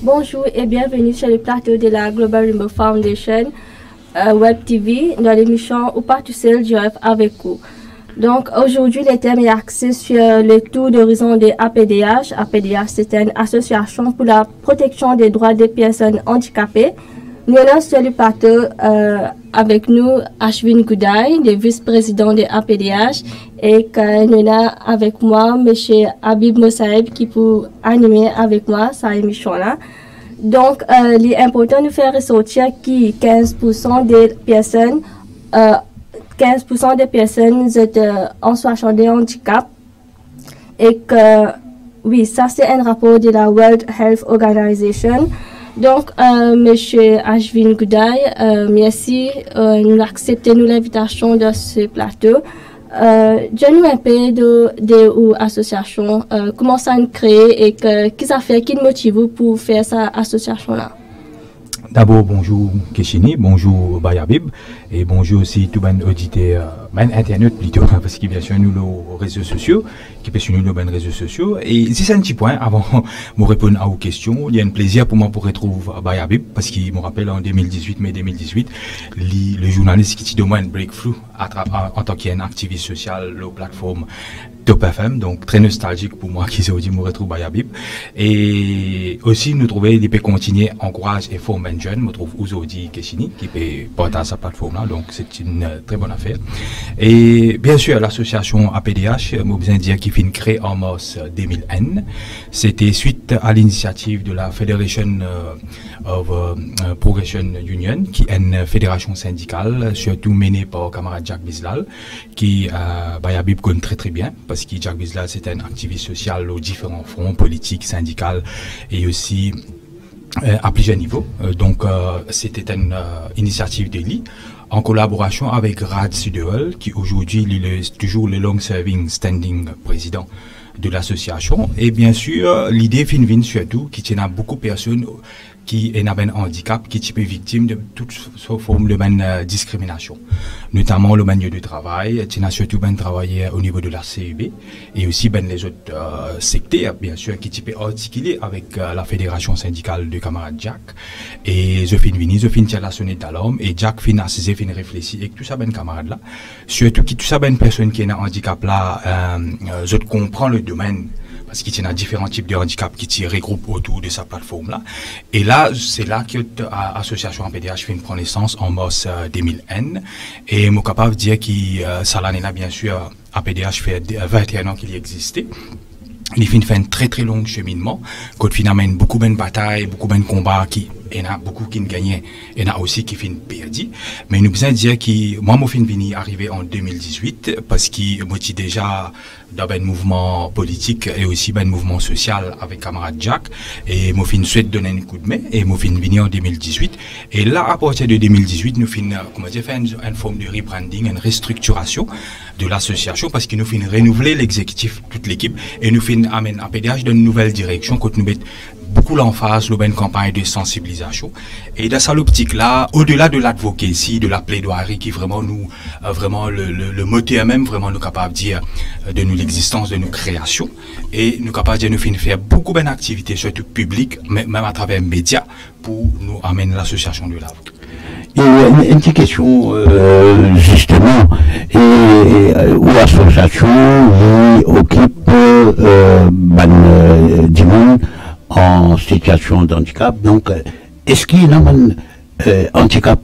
Bonjour et bienvenue sur le plateau de la Global Rainbow Foundation Web TV dans l'émission Ou pas tout seul, je rêve avec vous. Donc aujourd'hui, le thème est axé sur le tour d'horizon de APDH. APDH, c'est une association pour la protection des droits des personnes handicapées. Nous avons sur le plateau avec nous Ashwin Gudai, le vice-président de APDH, et nous avons avec moi M. Habib Mosaeb qui peut animer avec moi cette émission-là. Donc, il est important de faire ressortir que 15% des personnes, 15% des personnes en situation de handicap, et que, oui, ça c'est un rapport de la World Health Organization. Donc, Monsieur Ashwin Gudai, merci nous accepter l'invitation de ce plateau. Dis-nous un peu de l'association, comment ça a été créé et qu'est-ce que ça fait, qui motive pour faire cette association-là? D'abord, bonjour Keshini, bonjour Bayabib et bonjour aussi tout le auditeur, internet plutôt, parce qu'il y a bien sûr nous les réseaux sociaux, qui peut suivre nos réseaux sociaux. Et si c'est un petit point, avant de répondre à vos questions, il y a un plaisir pour moi pour retrouver Bayabib, parce qu'il me rappelle en 2018, mai 2018, le journaliste qui demande un breakthrough en tant qu'activiste social, la plateforme Top FM, donc très nostalgique pour moi qui s'est dit me retrouve Bayabib. Et aussi nous trouver il peut continuer encourage et former un jeune, me trouve Ouzodi Keshini qui peut porter sa plateforme là, donc c'est une très bonne affaire. Et bien sûr l'association APDH, j'ai besoin de dire qu'il finit créée en mars 2001. C'était suite à l'initiative de la Federation of Progression Union, qui est une fédération syndicale, surtout menée par le camarade Jacques Bizlal, qui Bayabib connaît très très bien, parce que Jacques Bizlal c'est un activiste social aux différents fronts politiques, syndicaux et aussi à plusieurs niveaux. Donc c'était une initiative d'Eli en collaboration avec Rad Sudewell, qui aujourd'hui est toujours le long-serving standing président de l'association. Et bien sûr, l'idée fin surtout qui tient à beaucoup de personnes qui ont un handicap, qui sont victimes de toutes formes de discrimination, notamment le milieu du travail, qui a surtout travaillé au niveau de la CEB, et aussi les autres secteurs, bien sûr, qui sont articulés avec la fédération syndicale de camarade Jack. Et je finis la sonnette d'alarme, et Jack fin assisé, fin réfléchi, et tout ça, camarade là, surtout qui tout ça, personne qui a un handicap là, je comprends le domaine, parce qu'il y a différents types de handicaps qui se regroupent autour de sa plateforme-là. Et là, c'est là que l'association APDH fait une naissance en mars 2001. Et je suis capable de dire que ça l'année là, bien sûr, APDH fait 21 ans qu'il y existait. Il fait un très très long cheminement, quand finalement beaucoup de batailles, beaucoup de combats, il y en a beaucoup qui gagné, il y en a aussi qui finissent perdu. Mais nous besoin dire que moi, je suis arrivé en 2018 parce que moi, j'étais déjà dans un mouvement politique et aussi un mouvement social avec camarade Jack. Et moi, je souhaite donner un coup de main et moi, je suis venu en 2018. Et là, à partir de 2018, nous fait une forme de rebranding, une restructuration de l'association parce que nous finissons renouveler l'exécutif, toute l'équipe, et nous finissons amener à PDH dans une nouvelle direction, quand nous mettons beaucoup l'emphase, une campagne de sensibilisation. Et dans cette optique-là, au-delà de l'advocacy, de la plaidoirie, qui vraiment nous, vraiment le moteur même, vraiment nous capable de dire de nous l'existence de nos créations, et nous capable de nous faire beaucoup d'activités, surtout publiques, même à travers les médias, pour nous amener l'association de l'avant. Et une petite question, justement, où l'association occupe du monde en situation de handicap. Donc, est-ce qu'il y a un handicap,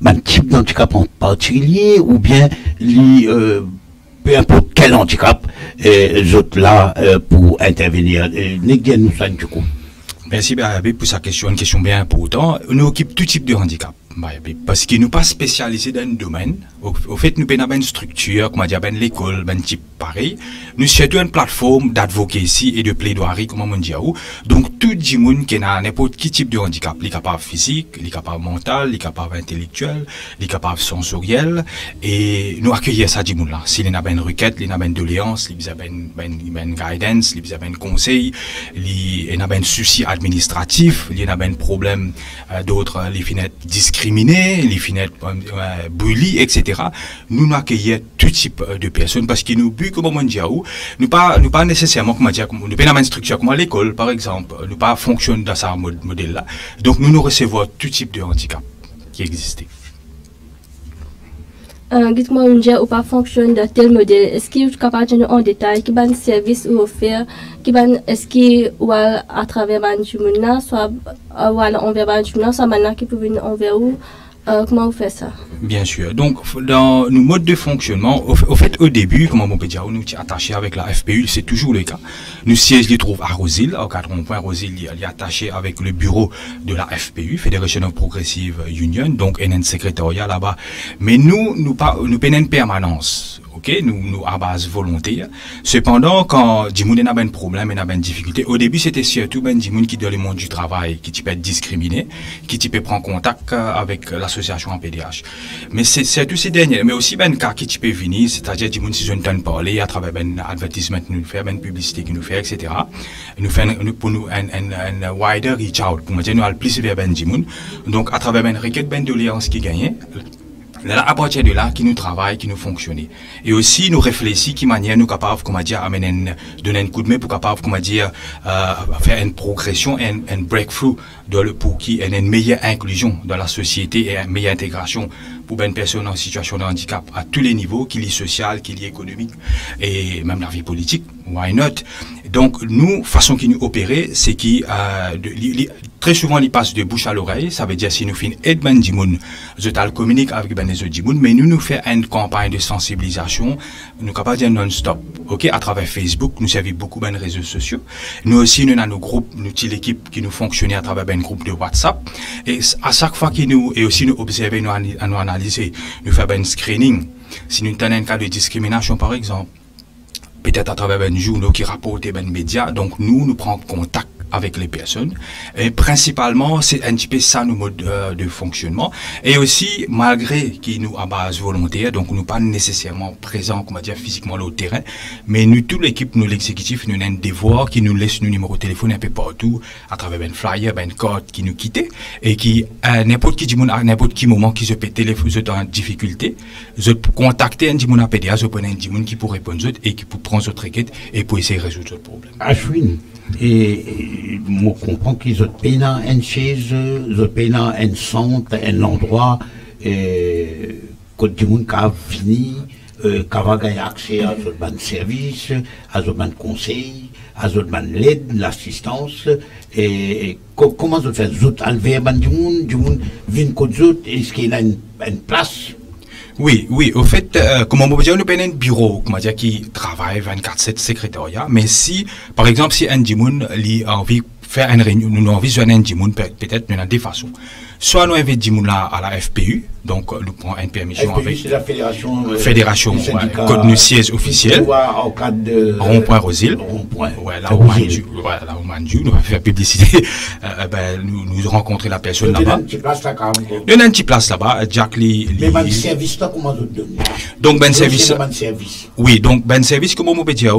un type d'handicap en particulier, ou bien peu importe quel handicap, les autres là pour intervenir? Nous ça du coup. Merci pour sa question, une question bien importante. Nous occupons tout type de handicap. Parce que nous pas spécialisés dans un domaine. Au fait, nous avons une structure, comme on dit, l'école, un type pareil. Nous sommes une plateforme d'advocacy et de plaidoirie, comme on dit. Donc, tout le monde qui a n'importe quel type de handicap, les capables physiques, les capables mental, les capables intellectuels, les capables sensoriels, et nous accueillons ça du monde là. S'il y a une requête, il y a une doléance, il y a une guidance, il y a un conseil, il y a un souci administratif, il y a un problème d'autres, les fenêtres discriminées, les fenêtres bully, etc. etc. Nous accueillons tout type de personnes parce que nous, comme on dit, nous pas nécessairement, comment dire, nous pas une structure comme à l'école, par exemple, nous pas fonctionne dans ce modèle-là. Donc, nous recevons tout type de handicap qui existait. Dites-moi, ou pas fonctionne de tel modèle. Est-ce qu'il est capable de nous en détail, quel est service ou offert, est-ce qu'il ou à travers Banjumuna, soit envers Banjumuna, soit maintenant qui peut venir envers où? Comment vous faites ça? Bien sûr. Donc, dans nos modes de fonctionnement, au fait, au début, comme on peut dire, nous sommes attachés avec la FPU, c'est toujours le cas. Nous siège les trouve à Rosil, au cadre point Rosil, il est attaché avec le bureau de la FPU, Federation of Progressive Union, donc un secrétariat là-bas. Mais nous prenons une permanence. Ok, nous à base volontaire. Cependant, quand Djimoun a un problème, a une difficulté, au début c'était surtout ben Djimoun qui dans le monde du travail, qui peut être discriminé, qui peut prendre contact avec l'association en PDH. Mais c'est tous ces derniers, mais aussi ben cas qui peut venir, c'est-à-dire Djimoun si je ne parler à travers ben advertisement nous fait, ben publicité qui nous fait, etc. Nous fait pour nous un wider reach out pour dire nous aller plus vers ben Djimoun. Donc à travers ben requête ben doléance qui gagne. Là, à partir de là, qui nous travaille, qui nous fonctionne. Et aussi, nous réfléchissons qui manière nous capables, comment dire, donner un coup de main pour capable, comment dire, faire une progression, un breakthrough pour qui ait une meilleure inclusion dans la société et une meilleure intégration pour une personne en situation de handicap à tous les niveaux, qu'il y ait social, qu'il y ait économique et même la vie politique. Why not? Donc, nous, façon qui nous opérer, c'est qui, très souvent, il passe de bouche à l'oreille. Ça veut dire, si nous faisons aide ben Djimoun, je communique avec ben les autres Djimoun, mais nous faisons une campagne de sensibilisation, nous capables de dire non-stop. Ok? À travers Facebook, nous servons beaucoup ben réseaux sociaux. Nous aussi, nous avons nos groupes, nous avons l'équipe qui nous fonctionne à travers ben groupe de WhatsApp. Et à chaque fois que nous, et aussi nous observer, nous analyser, nous faisons ben screening. Si nous avons un cas de discrimination, par exemple, peut-être à travers un journal qui rapporte ben médias, donc nous prenons contact avec les personnes. Et principalement, c'est un petit peu ça nos modes de fonctionnement. Et aussi, malgré qu'ils nous à base volontaire, donc nous pas nécessairement présents, comment dire, physiquement au terrain, mais nous, toute l'équipe, nous l'exécutif, nous avons un devoir qui nous laisse nos numéros de téléphone un peu partout, à travers un flyer, un code qui nous quitte, et qui, à n'importe qui moment qui se peut téléphone, en difficulté, je contacter un Djimoun à PDA, je prends un Djimoun qui pour répondre et qui pour prendre votre requête et pour essayer de résoudre ce problème. Ashwin, et je comprends qu'ils ont payé une chaise, ils ont payé un centre, un endroit, quand du monde qui a fini, qui va gagner accès à ce service, à ce conseil, à ce l'aide, l'assistance, et comment ils fait? Ils ont enlevé du monde vient contre eux, est-ce qu'il y a une place? Oui, au fait, comme on peut dire, nous avons un bureau, qui travaille 24/7 secrétariat, mais si, par exemple, si un Djimoun a envie de faire une réunion, nous avons envie de joindre un Djimoun, peut-être, nous avons deux façons. Soit nous invitons Djimoun là à la FPU, donc nous prenons une permission FPU, avec c'est la fédération, code nu siège officiel, rond-point Rosil, là où Manju, nous va faire publicité, nous rencontrer la personne là-bas. Il y a un petit place là-bas, Jack Lee. Mais ben service là, comment vous donnez? Donc ben service. Oui, donc ben service, comme on peut dire,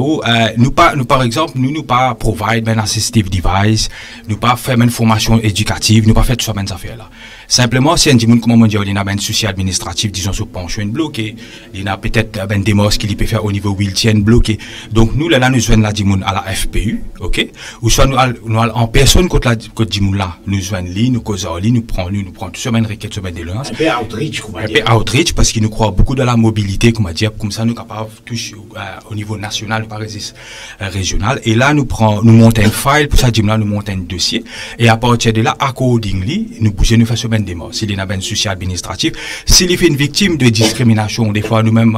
nous par exemple, nous pas provide ben assistive device, nous pas faire une formation éducative, nous pas faire tout ça ben affaires là. Simplement, si un Djimoun, comme on dit, il y a un souci administratif, disons, sur pension bloqué, il y a peut-être un démos qu'il peut faire au niveau wheelchair bloqué. Donc, nous, là, nous joignons la Djimoun à la FPU, ok? Ou soit nous, en personne, contre Djimoun là, nous joignons lui, nous causons lui, nous prenons tout ça, une requête, une déliance. Un peu outreach, comment dire. Un peu outreach, parce qu'il nous croit beaucoup dans la mobilité, comment dire, comme ça, nous sommes capables de toucher au niveau national, par exemple, régional. Et là, nous montons un file, pour ça, Djimoun là, nous montons un dossier. Et à partir de là, accordingly, nous bougeons, nous faisons des morts. S'il y a un souci administratif, s'il est une victime de discrimination, des fois nous-mêmes,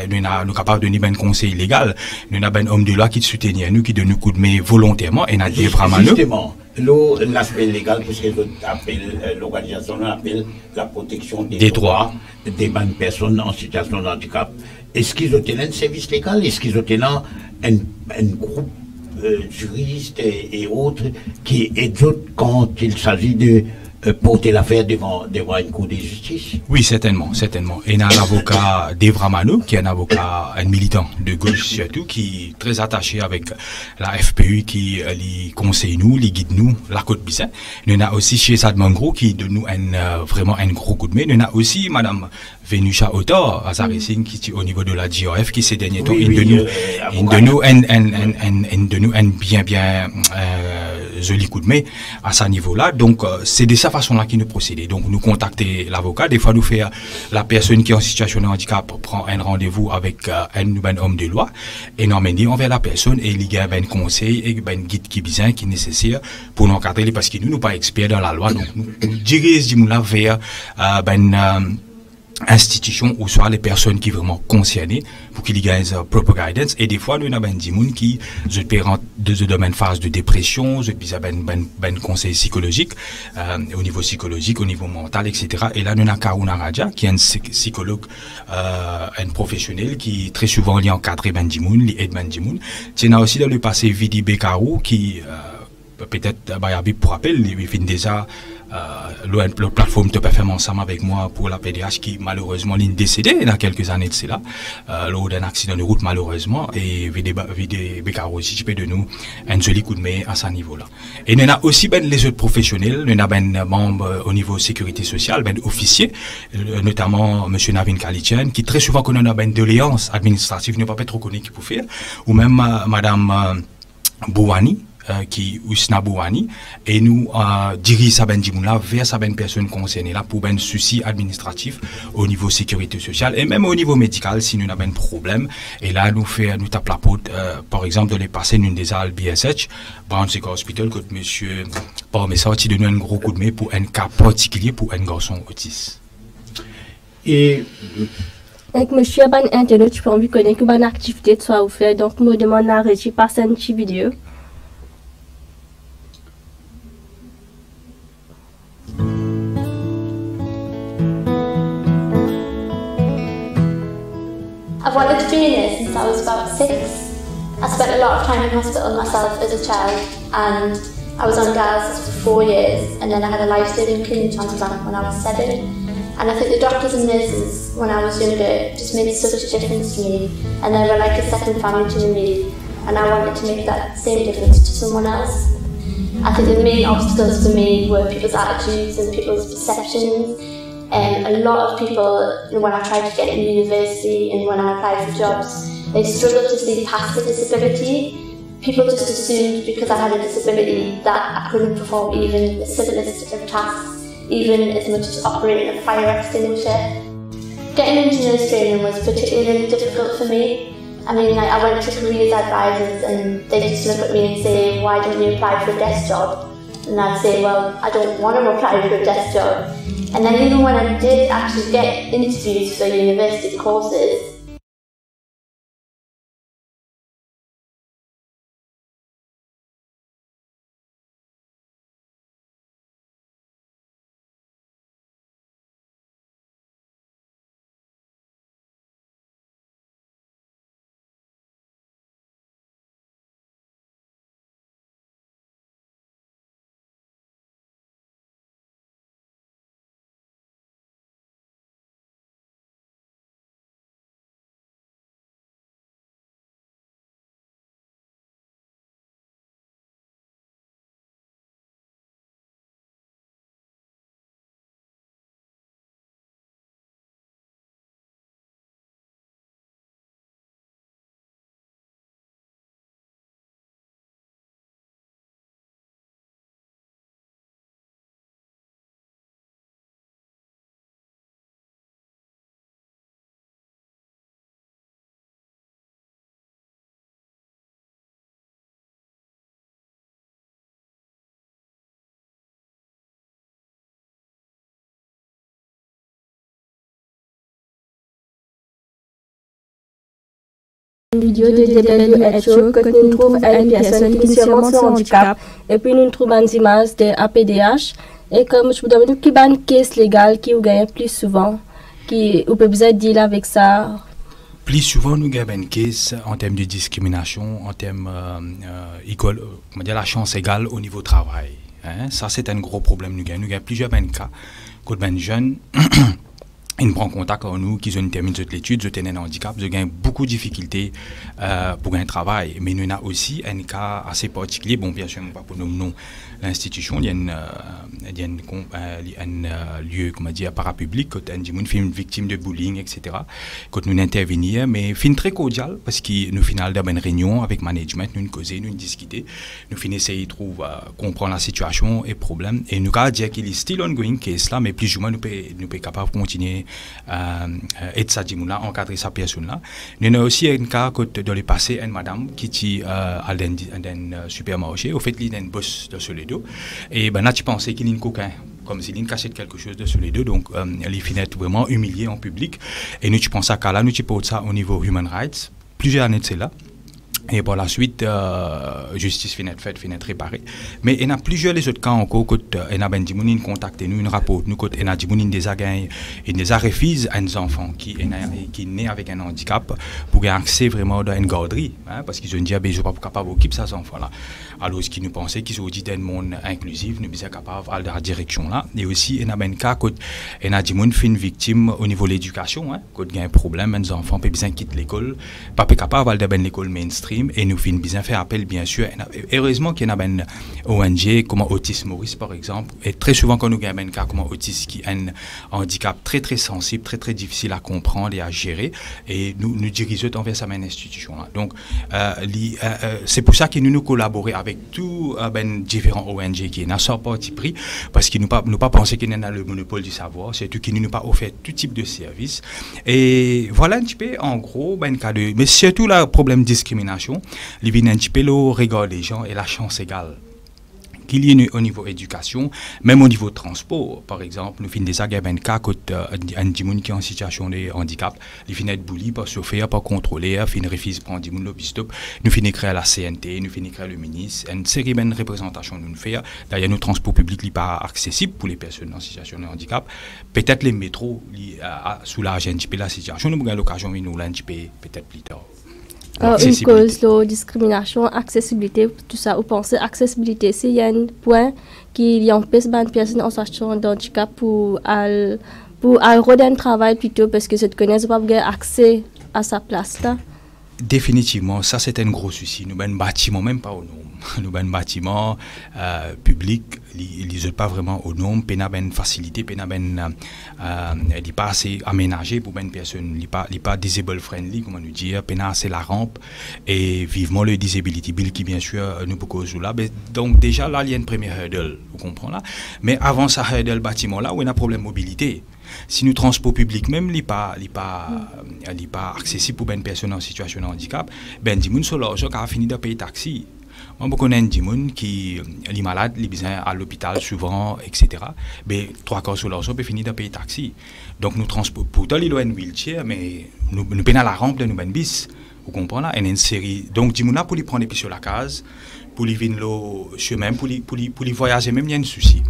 nous sommes capables de donner un conseil légal, nous avons un homme de loi qui soutient nous, qui donne nous coup de main volontairement, et nous vraiment nous. Justement, l'aspect légal, parce que l'organisation appelle la protection des droits des bonnes personnes en situation de handicap. Est-ce qu'ils ont un service légal? Est-ce qu'ils ont un groupe juristes et autres qui aident quand il s'agit de porter l'affaire devant une cour de justice? Oui, certainement, certainement. Et il y a un avocat, Dave Ramano, qui est un avocat, un militant de gauche surtout, qui est très attaché avec la FPU, qui les conseille nous, les guide nous, la Côte-Bissin. Il y en a aussi chez Sadmangro, qui donne nous vraiment un gros coup de main. Il y en a aussi Madame Venusha Otor, à Racing, qui est au niveau de la GOF, qui ces derniers temps, il de nous un bien joli coup de main à ce niveau-là. Donc, c'est de cette façon-là qu'il nous procède. Donc, nous contacter l'avocat. Des fois, nous faire la personne qui est en situation de handicap prend un rendez-vous avec un homme de loi et nous emmène envers la personne et il y a un conseil et un guide qui est nécessaire pour nous encadrer parce que nous ne sommes pas experts dans la loi. Donc, nous dirigeons vers institutions ou soit les personnes qui vraiment concernées pour qu'ils aient proper guidance. Et des fois, nous avons des gens qui se rentrent dans le domaine phase de dépression, je dis ben conseil psychologique, au niveau psychologique, au niveau mental, etc. Et là, nous avons Karuna Raja, qui est un psychologue, un professionnel qui très souvent lui encadre ben des gens, lui aide ben des gens. Il y a aussi dans le passé Vidi Bekarou qui peut-être Bayabib pour rappel, il fait déjà la plateforme de performance ensemble avec moi pour la PDH qui malheureusement est décédée il y a quelques années de cela lors d'un accident de route malheureusement et Vidi Bekarou aussi de nous un joli coup de main à ce niveau-là. Et il y en a aussi ben les autres professionnels, il y en a ben membres au niveau sécurité sociale, ben officiers, notamment monsieur Navin Kalitchen qui très souvent connaît ben doléances administratives, ne pas trop connu qui peut faire, ou même madame Bouani qui Ousna Bouani et nous dirigeons sa ben là vers sa ben personne concernée là pour ben souci administratif au niveau sécurité sociale et même au niveau médical si nous avons un problème et là nous tape la porte par exemple de les passer une des al BSH Brown Seco Hospital que monsieur par mais sorti de nous un gros coup de main pour un cas particulier pour un garçon autiste. Et avec monsieur ban internet je peux envie connaître que ban activité de soit faire donc me demande à régie passer une petite vidéo. I've wanted to be a nurse since I was about 6. I spent a lot of time in hospital myself as a child and I was on dialysis for 4 years and then I had a life-saving kidney transplant when I was 7. And I think the doctors and nurses when I was younger just made such a difference to me and they were like a second family to me and I wanted to make that same difference to someone else. I think the main obstacles for me were people's attitudes and people's perceptions. A lot of people, when I tried to get into university and when I applied for jobs, they struggled to see past the disability. People just assumed because I had a disability that I couldn't perform even the simplest of tasks, even as much as operating a fire extinguisher. Getting into nurse training was particularly difficult for me. I mean, I went to careers advisors and they just look at me and say, why don't you apply for a desk job? And I'd say, well, I don't want to apply for a desk job. And then even when I did actually get interviews for university courses, Une vidéo de WHO que nous trouvons à une personne qui sûrement son handicap et puis nous trouvons des images de APDH et comme je vous demande qui est une caisse légale qui vous gagne plus souvent qui vous pouvez besoin de dealer avec ça. Plus souvent, nous avons une caisse en termes de discrimination, en termes la chance égale au niveau travail. Hein? Ça, c'est un gros problème. Nous avons plusieurs cas. Quand ben jeunes, ils prennent contact avec nous, qui ont terminé l'étude, ils ont un handicap, ils ont beaucoup de difficultés pour un travail. Mais nous avons aussi un cas assez particulier. Bon, bien sûr, pas pour nous, l'institution, il y a un lieu, comment dire, parapublic, quand on fait une victime de bullying, etc. Quand nous intervenir, mais fin très cordial, parce que nous finissons dans une réunion avec management, nous causer, nous discuter, nous finissons de trouver, comprendre la situation et problème. Et nous avons dit qu'il est still ongoing case là, mais plus ou moins nous sommes capables de continuer aider ça là, encadrer sa personne là. Nous avons aussi un cas dans le passé, une madame qui est à un supermarché, au fait il y a un boss de sur les deux, et ben là tu pensais qu'il y a une coquin, comme s'il cachait quelque chose de sur les deux, donc les finettes vraiment humiliées en public, et nous tu penses à cas là, nous tu portes ça au niveau human rights, plusieurs années de cela. Et par la suite, justice finit faite, finit réparée. Mais il y a plusieurs les autres cas encore, quand il y a des gens qui contactent nous, une rapporte nous, quand il y a des gens qui refusent à des enfants qui sont nés avec un handicap pour avoir accès vraiment à une garderie. Hein, parce qu'ils ont dit, je ne suis pas capable d'occuper ces enfants-là. Alors, ce qui nous pensait qu'ils ont dit d'un monde inclusif, nous sommes capables d'aller dans la direction là. Et aussi, il y a des cas quand il y a des gens qui sont victimes au niveau de l'éducation. Hein, quand il y a un problème, des enfants peuvent bien quitter l'école, pas capables d'aller dans l'école mainstream. Et nous finissons bien faire appel, bien sûr. Heureusement qu'il y a une ONG comme Autisme Maurice, par exemple. Et très souvent, quand nous avons un cas comme Autisme qui a un handicap très, très sensible, très, très difficile à comprendre et à gérer, et nous dirigeons vers sa même institution-là. Donc, c'est pour ça que nous collaborons avec tous les différents ONG qui n'ont pas parti pris, parce qu'ils n'ont pas pensé qu'il y a le monopole du savoir, c'est tout qui nous pas offert tout type de services. Et voilà un petit peu, en gros, ben, cas de. Mais surtout, le problème de discrimination. Il vient un petit peu le regard des gens et la chance égale. Qu'il y ait au niveau éducation, même au niveau transport, par exemple, nous finissons déjà un cas quand un gens qui est en situation de handicap, il finit être bully, pas chauffeur, pas contrôlé, il refuse de prendre des gens le stop, nous finissons créer la CNT, nous finissons créer le ministre, une série de représentations nous faisons. D'ailleurs, nos transports publics n'est pas accessible pour les personnes en situation de handicap. Peut-être les métros soulagent un petit peu la situation, nous avons l'occasion de nous un petit peu peut-être plus tard. Une cause de discrimination, accessibilité, tout ça, vous pensez accessibilité, s'il y a un point qui empêche une personne en situation de handicap pour aller un travail plutôt parce que cette connaissance pas avoir accès à sa place là. Définitivement, ça c'est un gros souci. Nous avons un bâtiment, même pas aux normes. Nous avons un bâtiment public, ils ne sont pas vraiment aux normes, ils n'ont pas une facilité, ils n'ont pas assez aménagé pour une personne, ils ne pas disable friendly, comme on nous dit, ils n'ont assez la rampe, et vivement le disability bill qui bien sûr nous peut causer là. Donc déjà là, il y a une première hurdle, vous comprenez là. Mais avant ça hurdle bâtiment là, où il y a un problème de mobilité. Si nous transport public même n'est pas accessible pour une personne en situation de handicap, ben des gens sur l'argent qui a fini de payer taxi. Moi, je connais des gens qui sont malades, ils sont à l'hôpital souvent, etc. Ben 3 quarts sur l'argent peut finir de payer taxi. Donc nous transport pourtant ils ont une wheelchair, mais nous payons la rampe de nous ben bis. Vous comprenez là? Il y a une série. Donc des gens là pour les prendre sur la case, pour les venir le chemin, pour les voyager même il y a un souci.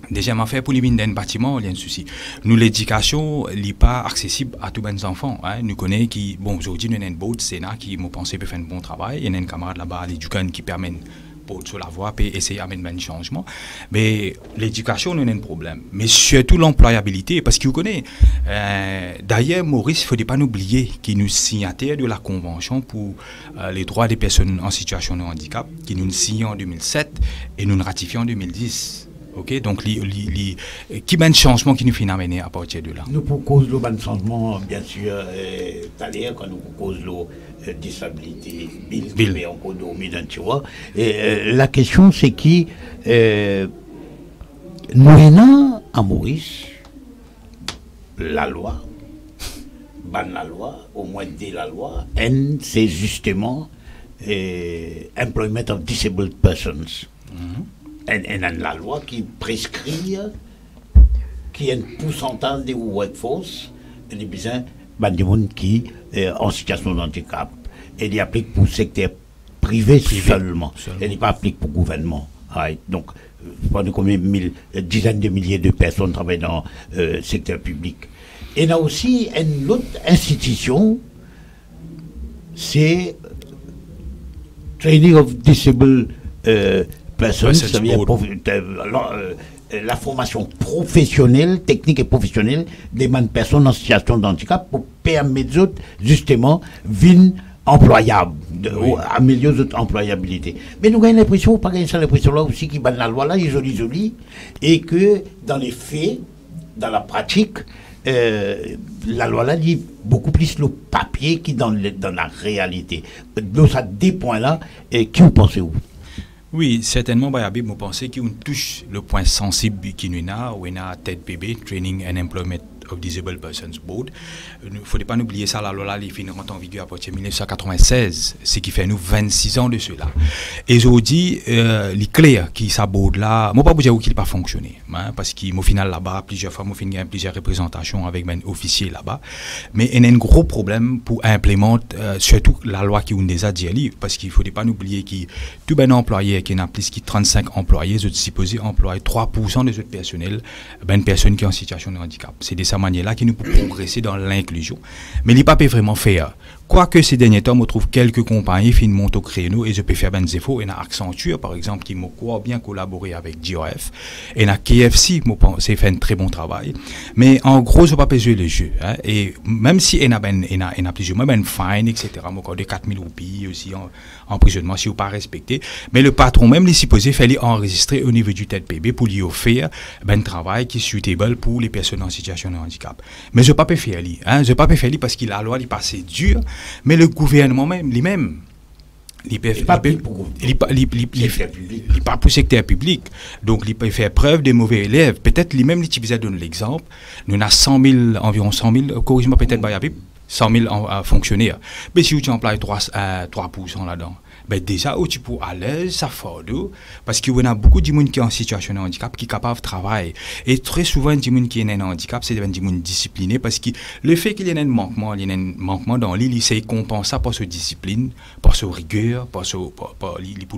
Deuxième affaire, pour les vignes d'un bâtiment, il y a un souci. Nous, l'éducation n'est pas accessible à tous les enfants. Hein. Nous connaissons qui, bon, aujourd'hui, nous avons une boîte Sénat qui, nous pensons, peut faire un bon travail. Il y a un camarade là-bas à l'éducation qui permet sur la voie, peut essayer d'amener un changement. Mais l'éducation, nous avons un problème. Mais surtout l'employabilité, parce que vous connaissez, d'ailleurs, Maurice, il ne faut pas oublier qu'il nous signataire de la Convention pour les droits des personnes en situation de handicap, qui nous signe en 2007 et nous ratifions en 2010. Ok, donc qui ben changement qui nous finit amener à partir de là. Nous proposons le bon changement, bien sûr, tout à l'heure quand nous proposons la disabilité, Bill, mais encore dormi dans tu vois. La question c'est qui nous venons à Maurice la loi, la loi, au moins dès la loi, c'est justement employment of disabled persons. Et la loi qui prescrit qu'il y a un pourcentage de workforce des besoins de monde qui en situation de handicap. Elle y applique pour le secteur privé seulement. Elle n'est pas applique pour le gouvernement. Donc, pendant combien dizaines de milliers de personnes travaillent dans le secteur public. Et il y a aussi une autre institution, c'est Training of Disabled person, ça veut dire la formation professionnelle, technique et professionnelle des personnes en situation de handicap pour permettre aux autres, justement, vivre employables, améliorer notre employabilité. Mais nous avons l'impression, pas ça l'impression là aussi, que la loi là est jolie, et que dans les faits, dans la pratique, la loi là dit beaucoup plus le papier qui dans la réalité. Donc ça des points là, qui vous pensez-vous? Oui, certainement, Bayabib, vous pensez qu'on touche le point sensible qui nous a, où on a TED-PB, Training and Employment of Disabled Persons Board. Il ne faut pas oublier ça, la loi, les fins rentrent en vigueur à partir de 1996, ce qui fait nous 26 ans de cela. Et aujourd'hui, les clés qui ça board là, moi pas vous dire qu'il n'a pas fonctionné, hein, parce qu'au final là-bas, plusieurs fois, moi j'ai plusieurs représentations avec mes officiers là-bas, mais il y a un gros problème pour implémenter, surtout la loi qui nous déjà dit, parce qu'il ne faut pas oublier que tout ben employé qui a plus de 35 employés, sont supposés employer 3% des autres personnels, ben personnes qui sont en situation de handicap. C'est de cette manière-là qui nous peut progresser dans l'inclusion. Mais il n'est pas vraiment faire. Quoique ces derniers temps, on trouve quelques compagnies qui montent au créneau et je peux faire des efforts. Il y a Accenture, par exemple, qui m'a bien collaboré avec GOF. Et il y a KFC, qui fait un très bon travail. Mais en gros, je ne vais pas jouer le jeu. Hein. Et même si il y a plusieurs, même fine, etc., de 4 000 roupies aussi en emprisonnement si vous pas respecté. Mais le patron, même, il est supposé faire enregistrer au niveau du TED-PB pour lui offrir un travail qui est suitable pour les personnes en situation de handicap. Mais je ne vais pas faire lui. Hein. Je ne vais pas faire lui parce que la loi est passée dure. Mais le gouvernement même, lui-même, il pas pour le secteur public. Donc, il peut faire preuve de mauvais élèves. Peut-être lui-même, il besoin de donner l'exemple. Nous avons environ 100 000, corrige-moi peut-être, 100 000 fonctionnaires. Mais si tu emploies 3% là-dedans, ben déjà, tu peux à l'aise, ça fort parce qu'il y a beaucoup de gens qui sont en situation de handicap qui sont capables de travailler. Et très souvent, les gens qui ont un handicap, c'est des gens disciplinés parce que le fait qu'il y ait un manquement dans l'île, il s'est compensé par sa discipline, par sa rigueur, pour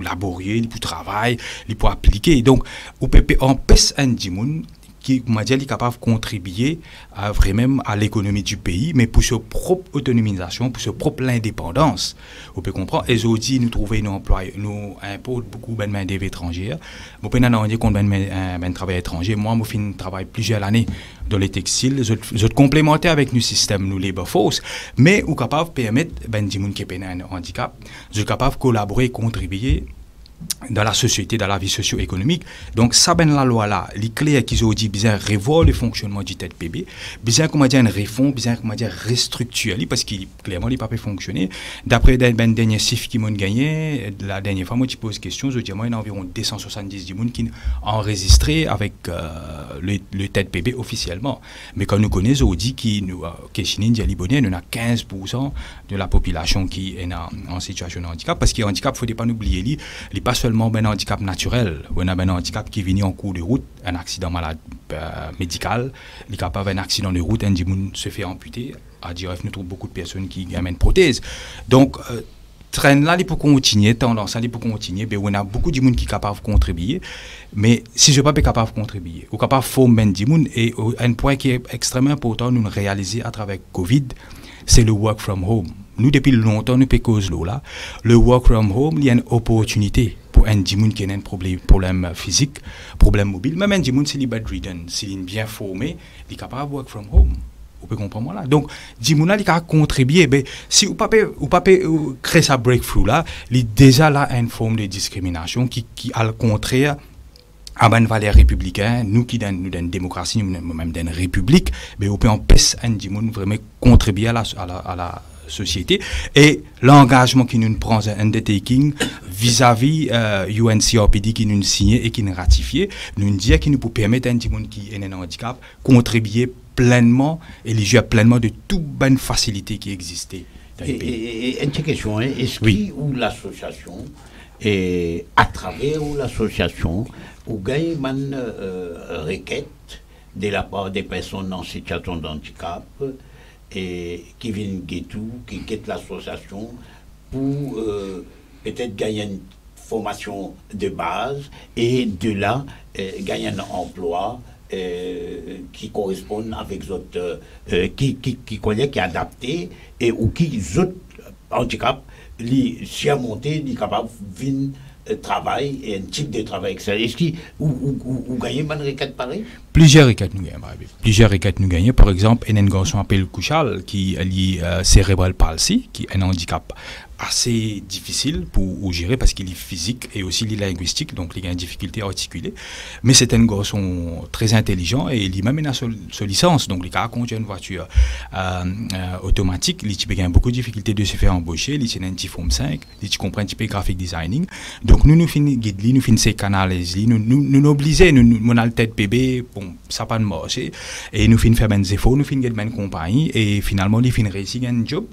laborieux, pour travailler, pour appliquer. Donc, on peut empêcher un gens qui est capable de contribuer vraiment à l'économie du pays, mais pour sa propre autonomisation, pour sa propre indépendance. On peut comprendre. Et aujourd'hui, nous trouvons nos employés, nous importons beaucoup de main-d'œuvre étrangère. Nous pouvons dire qu'on a un travail étranger. Moi, je fais travail plusieurs années dans les textiles. Je complémentaire avec nos systèmes, nos labor force, mais nous sommes capables de permettre à des gens qui ont un handicap, je suis capable de collaborer et contribuer dans la société, dans la vie socio-économique. Donc, ça, ben la loi là, les clés qu'ils ont dit, bien revoir le fonctionnement du TED-PB, bien comment dire une réforme, bien comment dire restructurer, parce qu'il clairement il pas pu fonctionner. D'après les derniers chiffres qui m'ont gagné, la dernière fois, moi, je pose question, je dis, moi, il y a environ 270 personnes qui ont enregistré avec le TED-PB officiellement. Mais quand nous connaissons, on dit que Chine, Libonien, on a 15% de la population qui est en situation de handicap, parce que le handicap, il ne faut pas oublier, il n'est pas seulement un handicap naturel, on a un handicap qui vient en cours de route, un accident malade médical, il est capable d'un accident de route, un dimoun se fait amputer. À GRF, nous trouvons beaucoup de personnes qui amènent prothèse. Donc, train là, il peut continuer, tendance là, il peut continuer, mais on a beaucoup de gens qui sont capables de contribuer. Mais si je ne suis pas capable de contribuer, ou capable de former des gens, et un point qui est extrêmement important, nous réaliser à travers Covid, c'est le work from home. Nous, depuis longtemps, nous faisons là. Le work from home, il y a une opportunité pour un dimoun qui a un problème physique, problème mobile. Même un dimoun, s'il est bedridden, s'il est bien formé, il est capable de work from home. Vous pouvez comprendre là. Donc, dimoun, il a contribué. Ben, si vous ne pouvez pas créer ce breakthrough là, il est déjà là une forme de discrimination qui à le contraire, à une valeur républicaine, nous qui dans une démocratie, même dans une république, mais on peut empêcher un dimoun vraiment contribuer à la société. Et l'engagement qui nous prend un undertaking vis-à-vis UNCRPD qui nous signe et qui nous ratifie, nous dit qu'il nous peut permettre à un petit monde qui est un handicap contribuer pleinement et les jouer pleinement de toute bonne facilité qui existait dans le pays. Et une petite question, est-ce que l'association, à travers l'association, ou gagne une requête de la part des personnes en situation de handicap et qui viennent qui quittent l'association pour peut-être gagner une formation de base et de là gagner un emploi qui correspond avec d'autres qui connaît, qui est adapté et ou qui autres handicap li surmonter, li capable vinn travail et un type de travail excellent. Est-ce que vous gagnez une requête pareille? Plusieurs requêtes nous gagnons. Plusieurs requêtes nous gagnons. Par exemple, un garçon appelé Kouchal qui a cérébral palsy, qui est un handicap assez difficile pour gérer parce qu'il est physique et aussi il est linguistique, donc il a une difficulté à articuler. Mais c'est un garçon très intelligent et il a même une licence, donc il a conduit une voiture automatique, il a beaucoup de difficultés de se faire embaucher, il a un petit forme 5, il comprend un petit peu graphic designing. Donc nous finissons guider, nous finissons canaliser, nous obligons, nous avons le tête bébé, bon, ça pas de marché, et nous finissons faire des efforts, nous finissons une compagnie et finalement nous finissons réussir un job,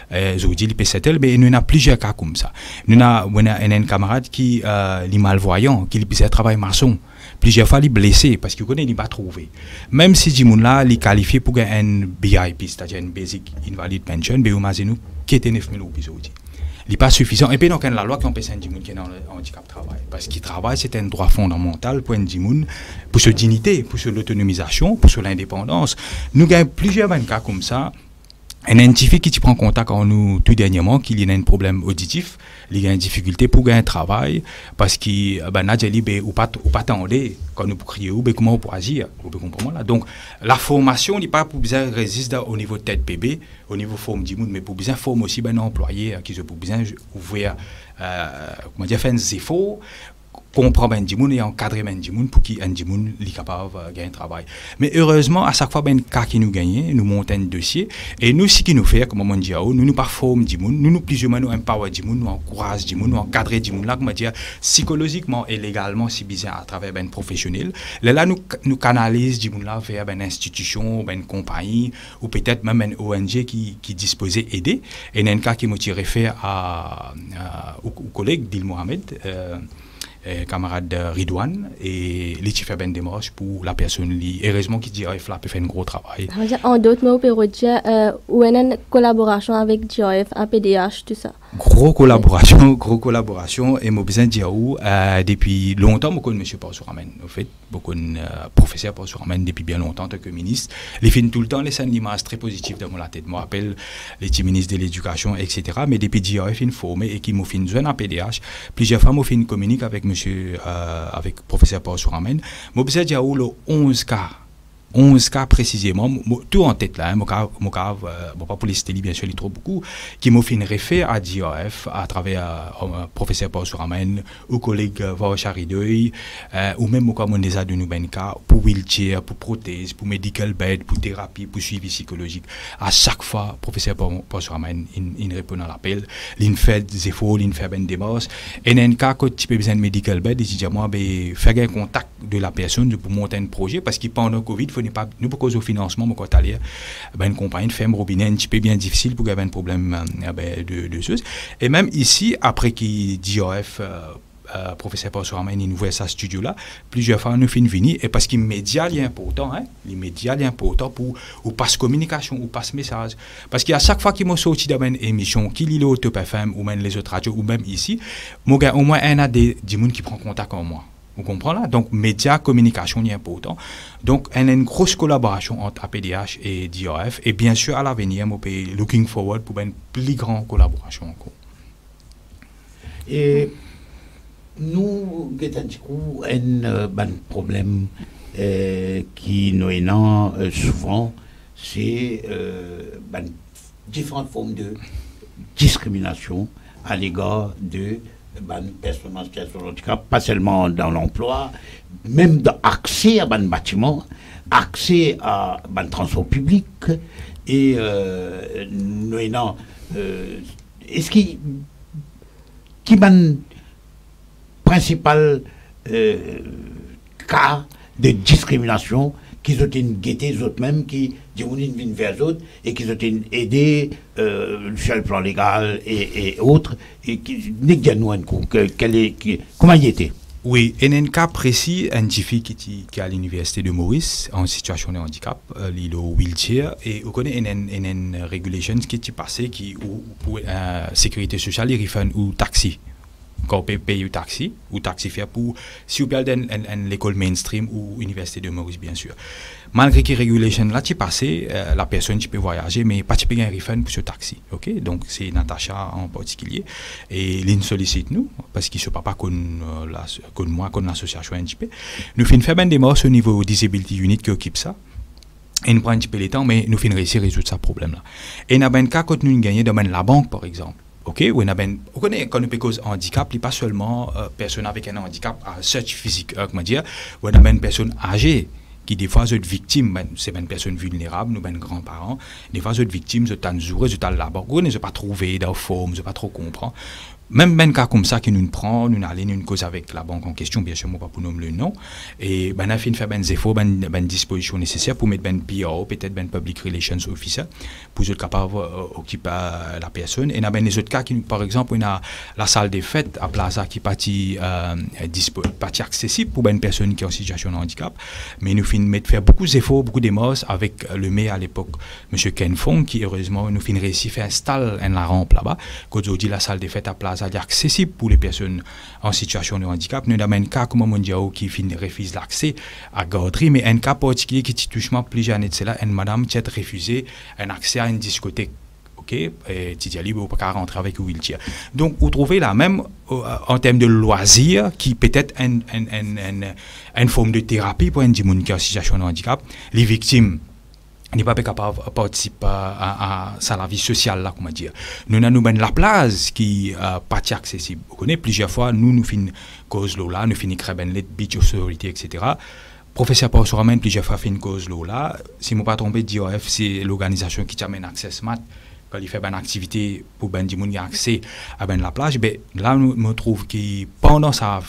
aujourd'hui il peut settle, mais nous avons plusieurs cas comme ça. Nous avons un camarade qui est malvoyant, qui faisait travail maçon. Plusieurs fois, il est blessé parce qu'il connaît, il pas trouvé. Même si Jimoun là, il est qualifié pour un BIP, c'est-à-dire une Basic Invalid Pension, mais nous qui était 9 000 euros aujourd'hui. Il n'est pas suffisant. Et puis, donc, la loi qui empêche un Jimoun qui est dans le handicap travail. Parce qu'il travaille, c'est un droit fondamental pour un Jimoun, pour sa dignité, pour son autonomisation, pour son indépendance. Nous avons plusieurs cas comme ça. Un individu qui prend contact avec nous tout dernièrement, qu'il y a un problème auditif, il y a une difficulté pour gagner un travail, parce qu'il n'a dit ou pas attendre quand nous crier ou comment on peut agir, vous comprenez là. Donc la formation n'est pas pour bien résister au niveau de tête bébé, au niveau forme du monde, mais pour bien former aussi un employé qui se pour bien ouvrir, comment dire, faire des efforts. Comprendre un dimoun et encadrer un dimoun pour qu'il un dimoun soit capable de gagner un travail. Mais heureusement, à chaque fois, un cas qui nous gagne, nous montons un dossier. Et nous, ce qui nous fait, comme on dit, nous pas former dimoun, nous plus ou moins nous empower dimoun, nous encourager dimoun, nous encadrer dimoun, là, comme on dit, psychologiquement et légalement, si bien à travers un professionnel. Là, nous canalisons dimoun là vers une institution, une compagnie, ou peut-être même une ONG qui disposait aider. Et un cas qui m'a référé au collègue Dil Mohamed, camarade Ridouane, et les fait ben démarche pour la personne heureusement qui dit AF là peut faire un gros travail. En d'autres mots, on peut dire ou une collaboration avec GIF, APDH, tout ça. Gros collaboration, et moi besoin de dire depuis longtemps, beaucoup de monsieur Paul-Souramen, en fait, beaucoup de professeurs Paul-Souramen depuis bien longtemps en tant que ministre, les films tout le temps, les scènes d'images très positives dans la tête. Moi, rappelle les petits ministres de l'éducation, etc. Mais depuis GIF, ils formé et qui m'ont fait une zone APDH. Plusieurs fois, m'ont fait une communique avec monsieur, avec professeur Paul-Souramen. Moi besoin de dire le 11 cas précisément, tout en tête là, pas pour les citer bien sûr, il y a trop beaucoup, qui m'ont fait une référence à DIF à travers professeur Paul Souramen, ou collègue Varochari Deuil, ou même au comme des de nous cas pour wheelchair, pour prothèse, pour medical bed, pour thérapie, pour suivi psychologique. À chaque fois, professeur Paul Souramen, il répond à l'appel, il fait des efforts, il fait une démarche. Et dans un cas, quand tu as besoin de medical bed, il dit moi, faire un contact de la personne pour monter un projet, parce que pendant le Covid, nous, pour cause au financement, quand tu allais, une compagnie de ferme robinet un petit peu bien difficile pour qu'il y ait un problème de choses. Et même ici, après qu'il dit professeur Paul Souramen, il nous voit sa studio là, plusieurs fois nous finissons venir, et parce que l'immédiat est important, l'immédiat est important pour ou passe communication, ou passe message. Parce qu'à chaque fois qu'il m'a sorti dans une émission, qu'il y a au Top FM, ou même les autres radios, ou même ici, au moins un a des gens qui prennent contact avec moi. Vous comprenez là? Donc, médias, communication est important. Donc, il y a une grosse collaboration entre APDH et DIF. Et bien sûr, à l'avenir, on peut looking forward pour une plus grande collaboration encore. Et nous, avons un problème qui nous est souvent, c'est différentes formes de discrimination à l'égard de personnes en situation de handicap, pas seulement dans l'emploi, même dans l'accès à un bâtiment, accès à un transport public, et nous ayons est-ce qui est principal cas de discrimination qui ont été guettés, les autres même, qui viennent vers les autres et qui ont été aidés sur le plan légal et autres, et qui nous un coup. Comment il était? Oui, et dans un cas précis, un fille qui est à l'université de Maurice, en situation de handicap, il est au wheelchair, et on connaît une régulation qui est passée, qui pour sécurité sociale, il refait ou taxi. quand on paye au taxi, ou taxifère pour, si vous perdez l'école mainstream ou université de Maurice, bien sûr. Malgré que les régulations là, tu passes, la personne tu peux voyager, mais pas tu peux gagner un refund pour ce taxi. Ok, donc c'est Natacha en particulier. Et l'une sollicite nous, parce qu'il ne se passe pas comme moi, comme l'association NJP. Nous faisons faire des démarches au niveau Disability Unit qui occupe ça. Et nous prenons un petit peu le temps, mais nous faisons réussir à résoudre ce problème-là. Et nous avons un cas quand nous gagnons dans la banque, par exemple. Ok, on connaît quand nous cause handicap, il n'y a pas seulement personne avec un handicap à search physique, comment dire, on a une personne âgée qui des fois sont victimes, c'est une personne vulnérable, nous ben grands-parents, des fois sont victimes, sont enzourés, sont là-bas, on ne sont pas trouvé dans la forme, ne sont pas trop comprendre. Même un cas comme ça qui nous prend, nous allons une cause avec la banque en question, bien sûr, moi pas pour nommer le nom, et ben on a fait des efforts, ben dispositions nécessaires pour mettre ben PO, peut-être ben Public Relations Officer, pour être capable d'occuper la personne. Et on a ben les autres cas qui, par exemple, on a la salle des fêtes à Plaza qui est partie accessible pour une personne qui est en situation de handicap, mais nous finissons faire beaucoup d'efforts, beaucoup d'émotions avec le maire à l'époque, M. Ken Fong, qui heureusement nous finissons réussi à faire installer la rampe là-bas, quand on dit la salle des fêtes à Plaza accessible pour les personnes en situation de handicap. Nous avons un cas comme Mondiao qui refuse l'accès à garderie, mais un cas particulier qui touche plusieurs années de cela, une madame qui a refusé un accès à une discothèque. Ok, et Tidiali ne peut pas rentrer avec un wheelchair. Donc, vous trouvez là même en termes de loisirs, qui peut être une forme de thérapie pour un monde qui est en situation de handicap. Les victimes n'est pas capable de participer à la vie sociale, là, comment dire. Nous avons la place qui n'est pas accessible. Vous connaissez plusieurs fois, nous finissons cause là, nous finissons créer les beach authority, etc. Professeur Paul plusieurs fois fait une cause là. Si je ne me pas trompé, DOF, c'est l'organisation qui amène Access Mat. Quand il fait une activité pour ben du monde qui a accès à ben la plage, ben là nous trouve que pendant sa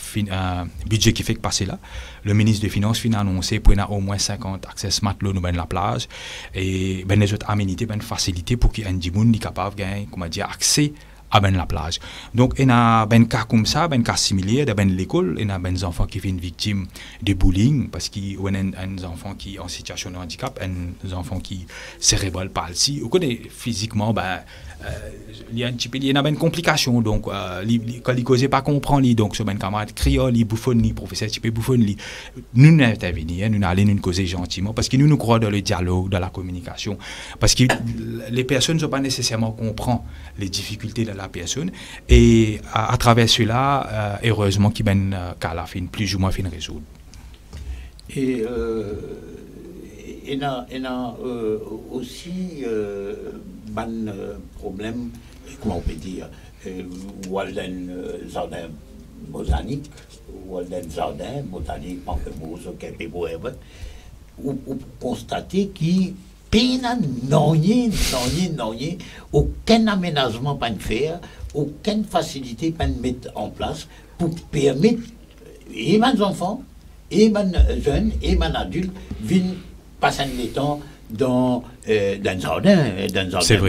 budget qui fait passer là, le ministre des Finances a annoncé pour au moins 50 accès smart l'eau ben la plage et ben les autres aménités ben facilité pour qu'il y ait du monde capable de gagner comment dire accès à ben la plage. Donc il y a ben cas comme ça, ben cas similaire de ben l'école, il y a ben des enfants qui sont victimes de bullying parce qu'il y a des enfants qui en situation de handicap, des enfants qui cérébral palsy, ou connaît physiquement ben il y a un petit peu il y a une complication donc quand il cause pas comprendre donc ce ben camarade criole, il bouffonne, il professeur type bouffonne, nous n'intervenir, nous allons nous causer gentiment parce que nous croyons dans le dialogue, dans la communication parce que les personnes ne sont pas nécessairement comprendre les difficultés de la personne et à travers cela heureusement qu'il ben qu'à la fin plus ou moins fin résoudre. Et il y a aussi un problème, comment on peut dire, Walden Jardin botanique, Walden Jardin botanique, Pamplemousse, où constater qu'il non, aucun aménagement pas de faire, aucune facilité pas de mettre en place pour permettre et mes enfants, et mes jeunes, et mes adultes viennent passer le temps dans un jardin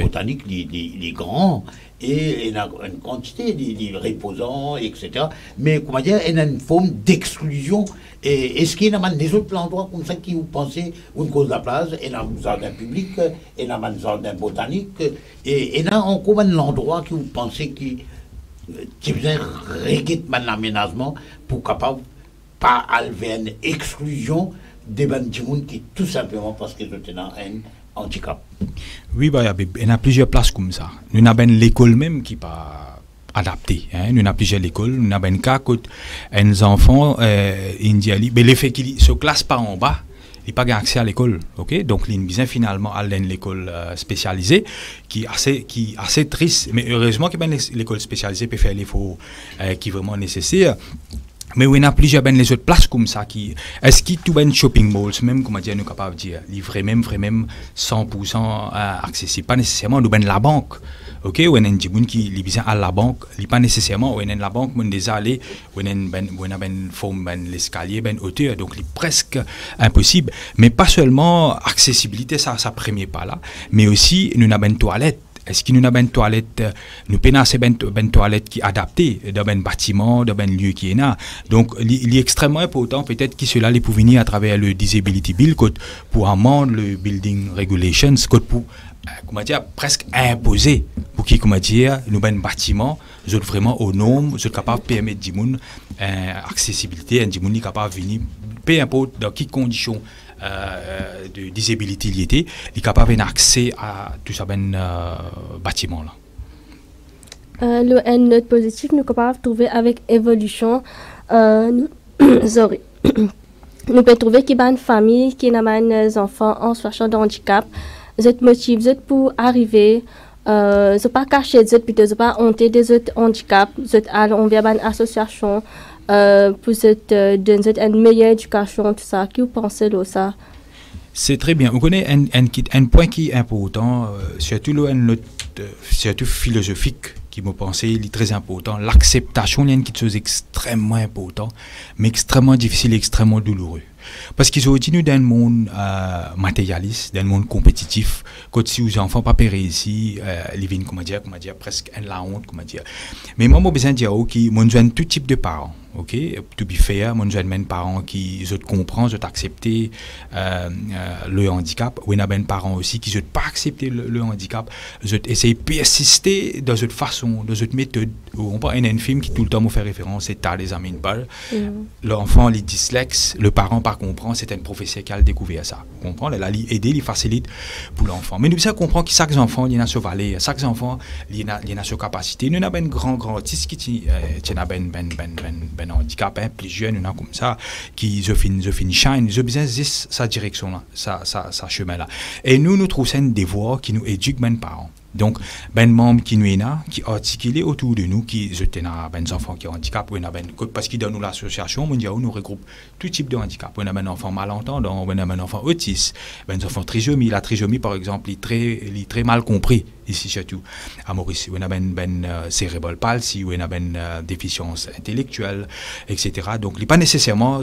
botanique, les grands, et il y a une quantité de reposants, etc. Mais comment dire, il y a une forme d'exclusion. Est-ce qu'il y a des autres endroits comme ça qui vous pensez, une cause de la place, il y a un jardin public, il y a un jardin botanique, et il y a encore un endroit qui vous pensez qui besoin régler l'aménagement pour capable pas enlever une exclusion des gens qui tout simplement parce qu'ils ont un handicap. Oui, bah, il y a plusieurs places comme ça. Nous avons l'école même qui n'est pas adaptée. Hein. Nous avons plusieurs écoles. Nous avons un cas où un enfant indien, le fait qu'il ne se classe pas en bas, il n'a pas accès à l'école. Okay? Donc, il vient finalement à l'école spécialisée qui est assez triste. Mais heureusement que l'école spécialisée peut faire l'effort qui est vraiment nécessaire. Mais il y a plusieurs les autres places comme ça qui est-ce qu'il y a des shopping malls même comment dire nous capable de dire livré même 100% accessible pas nécessairement nous la banque OK ou un gens qui li besoin à la banque li pas nécessairement ou la banque mon déjà aller ou ben forme l'escalier ben hauteur donc li presque impossible mais pas seulement accessibilité ça premier pas là mais aussi nous avons une toilette. Est-ce qu'il nous a une toilette, nous pénassons une toilette qui est adaptée dans un bâtiment, dans un lieu qui est là. Donc, il est extrêmement important peut-être que cela peut venir à travers le Disability Bill pour amender le Building Regulations pour comment dire, presque imposé pour qui, comment dire, nous ben bâtiment, nous sommes vraiment aux normes, nous sommes capables de permettre du monde accessibilité, du monde capable de venir, peu importe dans quelles conditions de disabilité il était, il est capable d'avoir accès à tout ça ben bâtiment là. Le note positif, nous sommes capables de trouver avec évolution. Sorry. Nous pouvons trouver qu'il y a une famille qui a des enfants en situation de handicap. Vous êtes motivé pour arriver. Vous pas caché, vous pas honter des autres handicaps. Vous êtes on vient une association pour donner une meilleure éducation, tout ça. Qu'est-ce que vous pensez de ça? C'est très bien. Vous connaissez un point qui est important, surtout philosophique, qui me pensait est très important. L'acceptation, il y a quelque chose d'extrêmement important, mais extrêmement difficile et extrêmement douloureux. Parce qu'ils ont été dans un monde matérialiste, dans un monde compétitif. Quand si vos enfants pas payés ici, ils viennent, comment dire, presque la honte, comment dire. Mais moi, j'ai besoin de dire, ok, moi, j'ai tout type de parents. Ok, to be fair, moi j'ai des parents qui comprennent, acceptent le handicap. Ou il y a des parents aussi qui ne pas accepter le handicap, essayent de persister dans une façon, dans une méthode. On parle d'un film qui tout le temps me fait référence, c'est T'as les amis de balle. L'enfant, il dyslexe, le parent pas comprend, c'est un professeur qui a découvert ça. Vous comprenez? Elle a aidé, il facilite pour l'enfant. Mais nous devons comprendre que chaque enfant, il y a sa valeur, chaque enfant, il y a sa capacité. Nous avons un grand artiste qui a un handicap, plus jeune, il y en a comme ça, qui je finis shine, je besoin de sa direction là, sa chemin là. Et nous trouvons ça un devoir qui nous éduque ben parents. Donc, ben membre qui nous est là, qui articulé autour de nous, qui jetent ben enfants qui ont handicap, parce qu'ils dans nous l'association mondiale où nous regroupe tout type de handicap. On a ben enfant malentendant, on a ben enfant autiste, ben enfant trisomie. La trisomie par exemple, il est très mal compris ici surtout à Maurice. On a ben cérébral palsy, on a ben déficience intellectuelle, etc. Donc, il pas nécessairement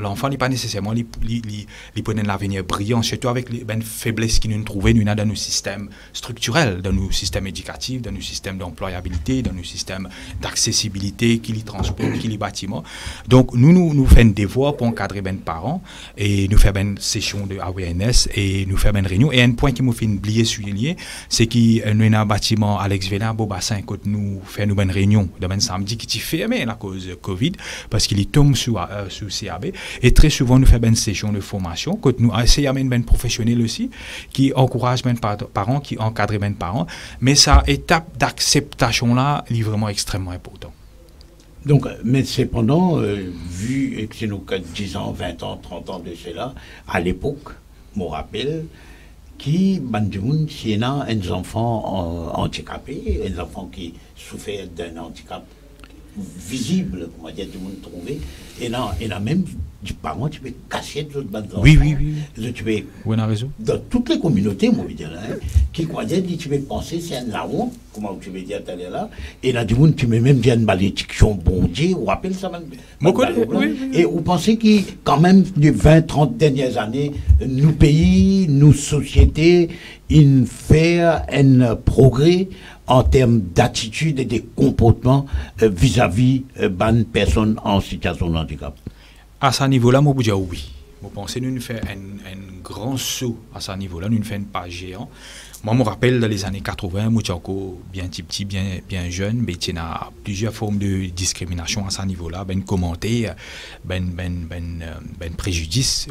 l'enfant n'est pas nécessairement il prenait l'avenir brillant, surtout avec les ben faiblesses qui nous trouvons nous dans nos systèmes structurels, dans nos systèmes éducatifs, dans nos systèmes d'employabilité, dans nos systèmes d'accessibilité, qui les transportent, qui les bâtiments. Donc, nous faisons des devoirs pour encadrer les parents et nous faisons une session de awareness et nous faisons une réunion. Et un point qui m'a fait oublier souligner, c'est que nous avons un bâtiment Alex Vénard, Beaubassin, quand nous faisons une réunion de samedi qui est fermé à cause de Covid, parce qu'il tombe sous CAB. Et très souvent, nous faisons une session de formation, quand nous essayons d'amener des professionnels aussi, qui encouragent les parents, qui encadrent les parents. Mais sa étape d'acceptation là, est vraiment extrêmement important. Donc, mais cependant, vu que c'est nos 10 ans, 20 ans, 30 ans de cela, à l'époque, je me rappelle, qui, s'il y a des enfants handicapés, des enfants qui souffrent d'un handicap visible, comment dire, du monde trouvé, et là même du parent, tu peux cacher d'autres enfants. Oui. Tu peux, on a raison. dans toutes les communautés, moi, je dire, qui croyaient, tu peux penser, c'est la honte, comment tu veux dire, tu es là, et là, du monde, tu peux même dire une malédiction, bon Dieu, ou appelle ça, et vous pensez que, quand même, les 20, 30 dernières années, nos pays, nos sociétés, ils font un progrès en termes d'attitude et de comportement vis-à-vis de personnes en situation de handicap. À ce niveau-là, moi, je dis oui. Je pense que nous faisons un grand saut à ce niveau-là, nous faisons un pas géant. Moi, je me rappelle dans les années 80, moi, j'étais encore bien petit, bien jeune, mais il y a plusieurs formes de discrimination à ce niveau-là, ben commentaires, ben préjudices,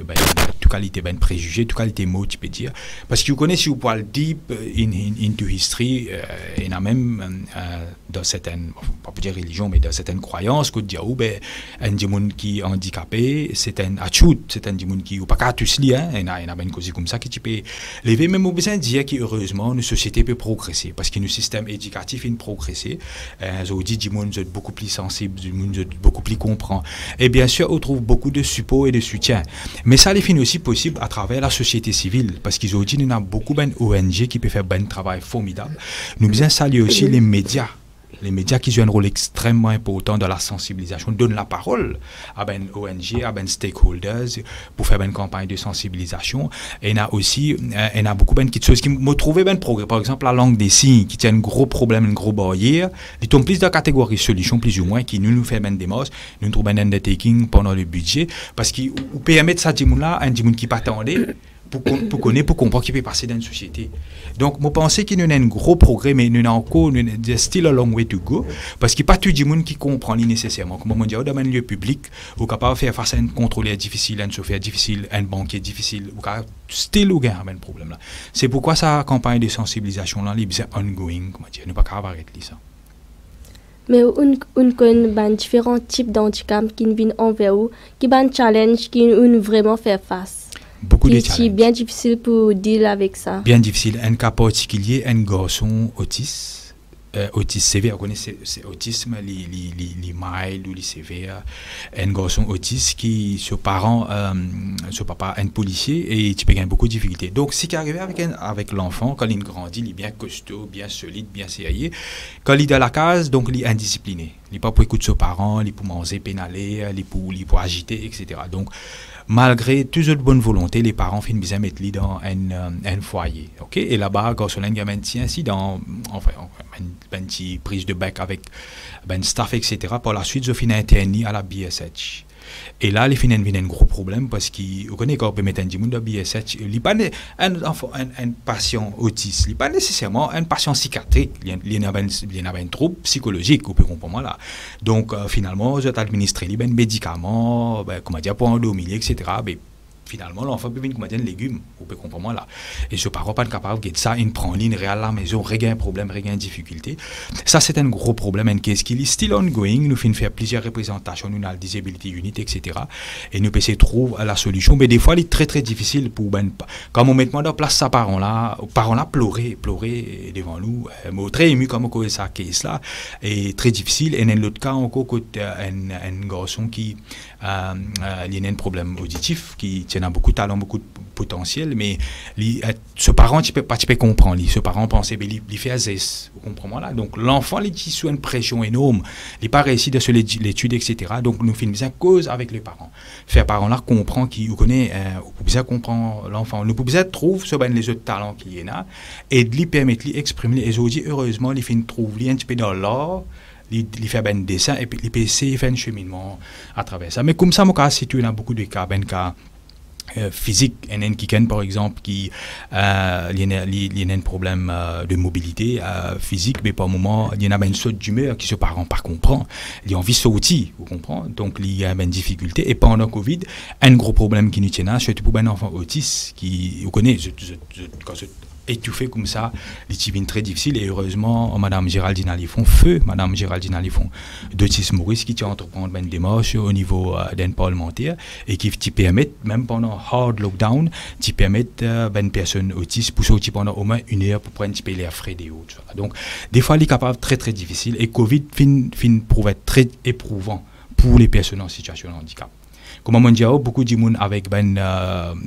toute qualité, ben préjugés, toute qualité mot, tu peux dire. Parce que vous connaissez, si vous parlez deep into history, il y a même dans certaines, pas pour dire religion, mais dans certaines croyances, que dire, un monde qui est handicapé, c'est un atout, c'est un monde qui, ou pas qu'à tous liés, il y a une cause comme ça qui tu peux lever, mais moi, besoin de dire qu'heureusement, une société peut progresser parce que nos systèmes éducatifs ils progressent. On dit du monde est beaucoup plus sensible, du monde est beaucoup plus comprend. Et bien sûr, on trouve beaucoup de support et de soutien. Mais ça, les aussi possible à travers la société civile parce qu'ils ont dit qu'il y a beaucoup d'ONG qui peuvent faire un travail formidable. Nous besoin saluer aussi les médias. Les médias qui jouent un rôle extrêmement important dans la sensibilisation, donnent la parole à ben ONG, à ben stakeholders pour faire une campagne de sensibilisation. Et il y a aussi, il y a beaucoup de choses qui me trouvent ben progrès. Par exemple, la langue des signes, qui tient un gros problème, une grosse barrière. Il tombe plus de catégories solutions, plus ou moins, qui nous fait ben des démarches, nous trouvons un undertaking pendant le budget, parce qu'on permet de ça, un monde qui pas attendait. pour connaître, pour comprendre qui peut passer dans une société. Donc, moi, pense qu'il y a un gros progrès, mais il y a encore, still a long way to go, parce qu'il n'y a pas tout le monde qui comprend nécessairement. Comme on dit, dans un lieu public, on est capable de faire face à un contrôleur difficile, un chauffeur difficile, un banquier difficile, ou still, on a un problème là. C'est pourquoi sa campagne de sensibilisation là, c'est ongoing, comme on dit, on ne peut pas arrêter ça. Mais on connaît différents types d'handicap qui viennent envers vous, qui ont un challenge qui nous vraiment faire face. Beaucoup de challenges. C'est bien difficile pour deal avec ça. Bien difficile. Un cas particulier, un garçon autiste sévère, vous connaissez, c'est autisme, les mild ou les sévères. Un garçon autiste qui, son papa, un policier, et tu peux gagner beaucoup de difficultés. Donc, ce qui est arrivé avec l'enfant, quand il grandit, il est bien costaud, bien solide, bien sérieux. Quand il est dans la case, donc il est indiscipliné. Il n'est pas pour écouter ses parents, il est pour manger, pénaler, il est pour agiter, etc. Donc, malgré toute bonne volonté, les parents finissent bien mettre lui dans un foyer. Ok? Et là-bas, quand on a un gamin tient ainsi dans une petite prise de bec avec ben staff, etc. Par la suite, je finis interné à la BSH. Et là, les fins un gros problème parce qu'on connaît quand on peut mettre un monde dans BSH, il n'est pas un patient autiste, il n'est pas nécessairement un patient psychiatrique, il y a un trouble psychologique, on peut comprendre là. Donc, finalement, je t'administre les médicaments, comment dire, pour endormir, etc. Finalement, l'enfant peut venir comme un légume, on peut comprendre là. Et ce parent pas capable de ça, il prend ligne réelle à la maison, rien un problème, rien une difficulté. Ça, c'est un gros problème, un case qui est still ongoing. Nous finissons faire plusieurs représentations, nous avons la Disability Unit, etc. Et nous essayons de trouver la solution. Mais des fois, il est très, très difficile pour quand on met en place sa parent-là pleurer devant nous. Mais très ému comme on ça case là. Et très difficile. Et dans l'autre cas, encore, un garçon qui a un problème auditif, qui a beaucoup de talent, beaucoup de potentiel, mais ce parent, tu peux comprendre. Ce parent pense qu'il fait azès, vous comprenez là. Donc l'enfant, il est sous une pression énorme, il n'a pas réussi de se l'étude, etc. Donc nous finissons cause avec les parents. Faire parents là comprend qui connaît, vous pouvez comprendre l'enfant. Nous pouvons trouver ce les autres talents qu'il y a et de lui permettre d'exprimer. Et aujourd'hui, heureusement, il finit trouver un petit peu dans l'art. Il fait un dessin et puis il fait un cheminement à travers ça. Mais comme ça, moi, situé dans beaucoup de cas, physique, un qui par exemple qui a un problème de mobilité physique, mais par moment il y a une saute d'humeur qui se parent pas comprend, il y a envie de sauter, vous comprenez, donc il y a une difficulté. Et pendant Covid, un gros problème qui nous tient, surtout pour un enfant autiste qui vous connaissez, quand étouffé comme ça, les divines très difficiles. Et heureusement, Madame Géraldine Alifon, d'autisme Maurice, qui tient à entreprendre une démarche au niveau d'un parlementaire et qui permet, même pendant hard lockdown, qui permet une personne autiste pour sortir pendant au moins 1 heure pour prendre un petit peu l'air frais et autres. Donc, des fois, il est capable très très difficile. Et Covid fin pour être très éprouvant pour les personnes en situation de handicap. Comme on dit, beaucoup de gens avec un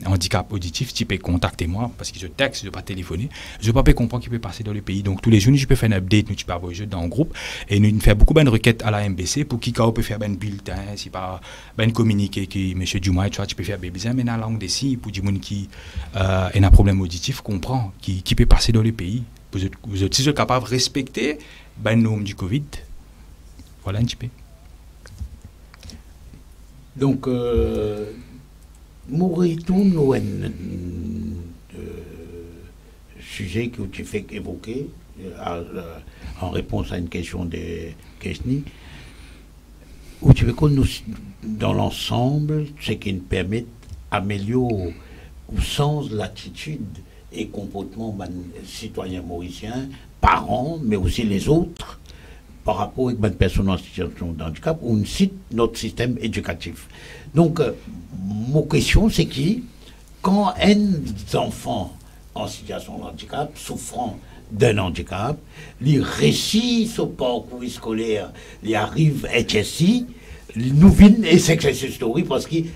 handicap auditif, tu peux contacter moi parce que je texte, je ne peux pas téléphoner. Je ne peux pas comprendre ce qui peut passer dans le pays. Donc, tous les jours, je peux faire un update, tu peux avoir dans un groupe et nous faisons beaucoup de requêtes à la MBC pour qui peut faire un bulletin, si pas un communiqué que M. Dumas, tu peux faire des besoins, mais dans la langue des signes pour des gens qui ont un problème auditif, comprend qui peut passer dans le pays. Vous êtes capable de respecter le nombre du Covid. Voilà un petit peu. Donc, nous retournons sujet que tu fais évoquer en réponse à une question de Keshni, où tu veux que nous, dans l'ensemble, ce qui nous permet d'améliorer au sens l'attitude et comportement des citoyens mauriciens, parents, mais aussi les autres, par rapport à une personne en situation de handicap, on cite notre système éducatif. Donc, ma question, c'est que quand un enfant en situation de handicap, souffrant d'un handicap, il réussit son parcours scolaire, il arrive à HSI, nous vîmes et success story parce qu'il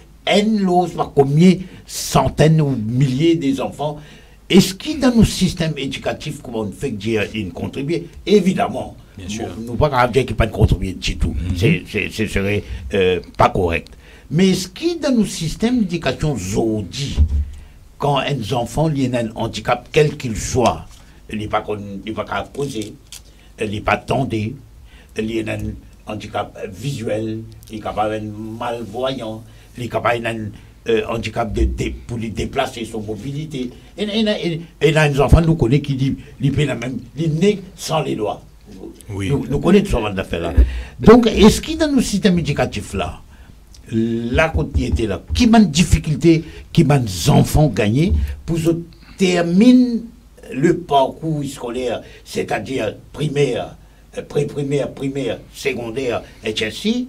n'ose pas combien centaines ou milliers des enfants. Est-ce que dans nos systèmes éducatifs, comment on fait dire une contribuer? Évidemment. Bien sûr. Nous ne pouvons pas dire qu'il n'y a pas de contribuer du tout. Ce serait pas correct. Mais est-ce que dans nos systèmes d'éducation aujourd'hui, quand un enfant il a un handicap, quel qu'il soit, il n'est pas capable de poser, il n'est pas tendé, il a un handicap visuel, il est capable d'être malvoyant, il est capable d'être handicap pour lui déplacer son mobilité. Et là, les enfants nous connaissent qui disent, ils même, ils naissent sans les doigts. Oui. Nous connaissons ce genre d'affaires là. Donc, est-ce qu'il dans nos systèmes éducatifs là, la continuité là, qui m'a une difficulté, qui m'a des enfants gagnés pour se terminer le parcours scolaire, c'est-à-dire primaire, pré-primaire, primaire, secondaire, etc.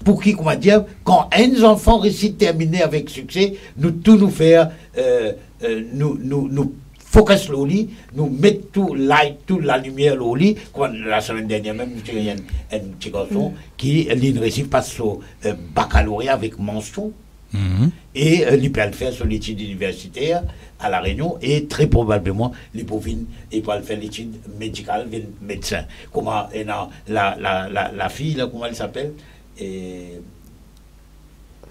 Pour qui, comment dire, quand un enfant réussit de terminer avec succès, nous tout nous faire, nous focus au lit, nous mettre toute la lumière au lit. Comme la semaine dernière, même, j'ai un petit garçon qui réussit pas son baccalauréat avec mention. Et il peut le faire sur l'étude universitaire à La Réunion et très probablement il peut faire l'étude médicale, médecin. Comment la fille, là, comment elle s'appelle?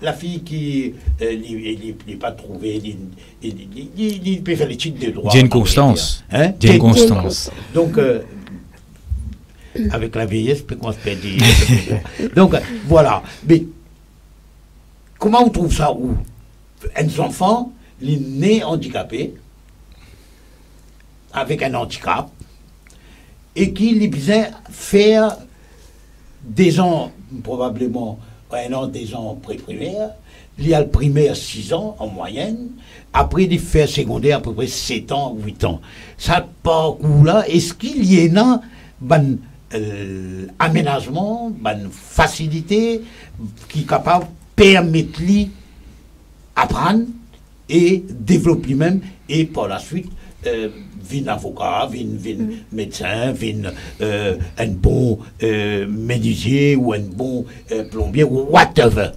La fille qui n'est pas trouvée, il peut faire l'étude de droit. Jane Constance. Hein? Jane Constance. Donc, avec la vieillesse, peut qu'on se perd. Donc, voilà. Mais comment on trouve ça où un enfant, il est né handicapé, avec un handicap, et qu'il est besoin faire des ans, probablement des ans pré-primaire, il y a le primaire 6 ans en moyenne, après il fait secondaire à peu près 7 ans, 8 ans. Ça parcours-là, est-ce qu'il y a un aménagement, une facilité qui est capable de permettre lui apprendre et développer même, et par la suite, vin avocat, vin médecin, vin un bon menuisier ou un bon plombier ou whatever.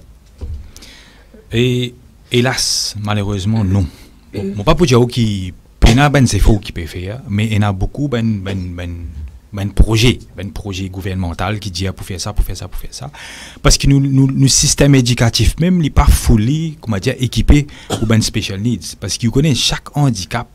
Et hélas, malheureusement, non. Mon pas pour dire qu'il y a des efforts qui peuvent faire, mais il y a beaucoup de projets gouvernementaux qui disent pour faire ça. Parce que nous système éducatif même, il n'est pas fully, comment dire, équipé pour ben special needs. Parce qu'il connaît chaque handicap,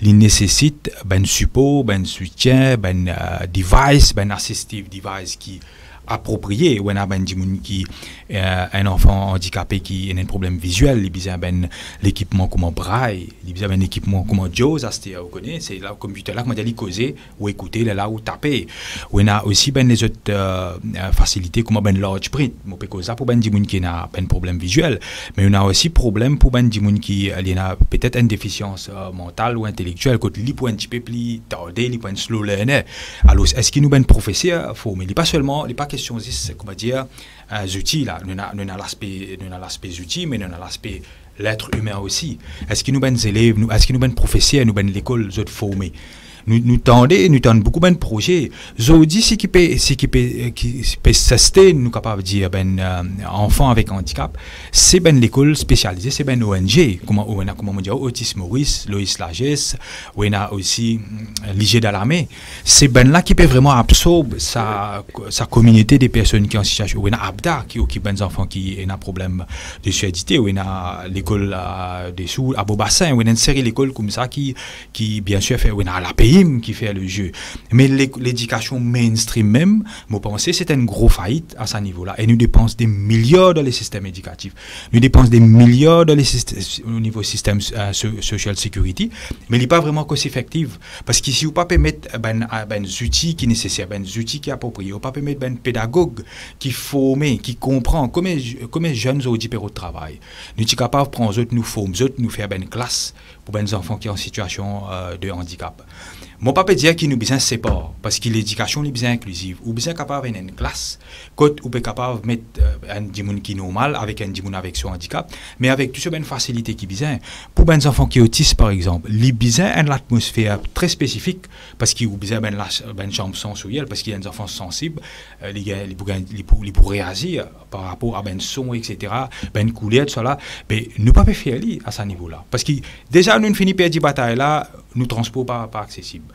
il nécessite ben support, ben soutien, ben device, ben assistive device qui approprié ou un ben qui un enfant handicapé qui a un problème visuel, il besoin ben l'équipement comme braille, il besoin ben équipement comme JAWS, vous connaissez, c'est là computer là comment dire causer ou écouter là ou taper. Ou on a aussi ben les autres facilités comme ben large print, on peut causer pour ben qui a ben problème visuel, mais on a aussi problème pour ben qui a peut-être une déficience mentale ou intellectuelle quand il pour un petit peu plus tardé, il pour un slow learner. Alors est-ce qu'il nous ben professeur faut mais il pas seulement il pas question c'est comment dire outils là nous a l'aspect outils mais nous a l'aspect l'être humain aussi. Est-ce que nous ben élèves est-ce que nous ben professeurs nous ben l'école autres formés nous tendons beaucoup de projets. Zodi ce qui peut sustain nous capable de dire ben enfants avec handicap, c'est ben l'école spécialisée, c'est ben ONG comment on dit Autisme Maurice, Loïs Lagesse, on a aussi l'IG d'Alamé. C'est ben là qui peut vraiment absorber sa communauté des personnes qui en situation. On a Abda qui occupe ben enfants qui ont un problème de surdité, on a l'école des sous à Beaubassin, on a une série d'écoles comme ça qui bien sûr fait, on a la qui fait le jeu. Mais l'éducation mainstream même, moi pense c'est une grosse faillite à ce niveau-là. Et nous dépensons des milliards dans les systèmes éducatifs. Nous dépensons des milliards dans au niveau système social security, mais il n'est pas vraiment cost-effectif. Parce que si vous ne pouvez pas mettre des outils qui sont nécessaires, des outils qui sont appropriés, vous ne pouvez pas mettre des pédagogues qui forment, qui comprennent comment les jeunes ont dit au travail. Nous sommes capables de prendre nous former, nous faire une classe pour les enfants qui sont en situation de handicap. Mon papa dit qu'il nous besoin séparer parce que l'éducation est bien inclusive. Ou besoin capable d'avoir une classe, quand ou capable de mettre un dimon qui est normal avec un dimon avec son handicap, mais avec toutes ces bonnes facilités qui besoin. Pour les enfants qui sont autistes par exemple, ils ont besoin d'une atmosphère très spécifique parce qu'ils ont besoin d'une chambre sensorielle parce qu'il y a des enfants sensibles, ils pourraient réagir par rapport à ben son etc. Ben couleur tout ça là, mais nous pas faire à ce niveau-là parce que déjà nous finissons par dire bataille là, nous transport pas accessible.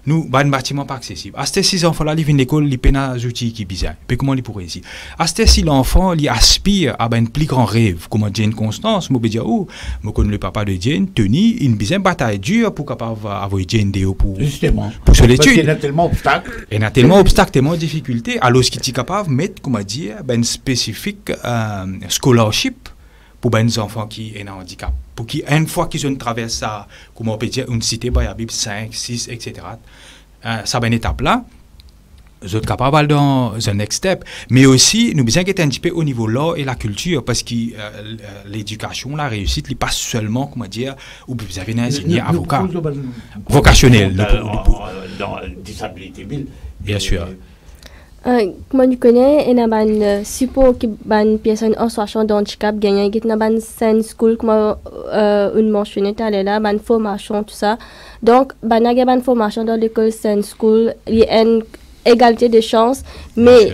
nous ban bâtiment pas accessible. À ces 6 enfants là, ils viennent l'école, ils peinent des outils qui bizarre. Mais comment ils pourraient ici? À ces 6 l'enfant, il aspire à un plus grand rêve, comme Jane Constance, moi dire moi connais le papa de Jane, Tony, une bizarre bataille dure pour capable avoir Jane Deo pour justement pour se l'étude. Il y a tellement d'obstacles. Il y a tellement d'obstacles, tellement de difficultés. Alors ce qui est capable de mettre, comment dire, ben spécifique scholarship pour les enfants qui ont un handicap. Pour qu'une fois qu'ils ont traversé ça, comment on peut dire, une cité, par exemple, 5, 6, etc., ça va une étape là, vous êtes capable dans un next step. Mais aussi, nous besoin d'être un petit peu au niveau de l'art et la culture, parce que l'éducation, la réussite, n'est pas seulement, comment dire, où vous avez un ingénieur, avocat, vocationnel. Dans disabilité, bien sûr. Comment tu connais, il y a un support qui une personne en situation de handicap gagne, il y a une scène school comme une mentionnée tout à l'heure, une formation tout ça. Donc, il y a une formation dans l'école scène school, il y a une égalité de chance, mais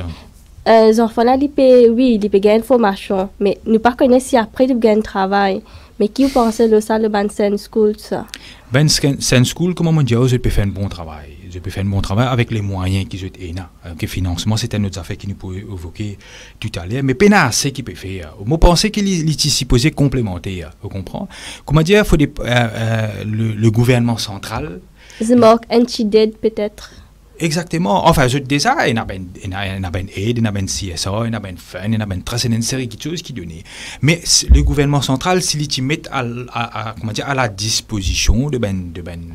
les enfants là, ils peuvent gagner une formation, mais nous pas connaissons si après ils gagnent un travail. Mais qui vous pensez de ça, le ban scène school tout ça? Ben scène school, comment on dit, je peux faire un bon travail. Je peux faire un bon travail avec les moyens qu'ils ont. Le financement, c'est une autre affaire qui nous peut évoquer tout à l'heure. Mais PENA, c'est qui peut faire. Moi, je pense qu'il est supposé complémentaire. Vous comprenez? Comment dire, il faut le gouvernement central. C'est mort, entided peut-être. Exactement. Enfin, déjà, il y a une aide, il y a une CSA, il y a une fun, il y a une série de choses qui donnent. Mais le gouvernement central, s'il met à la disposition de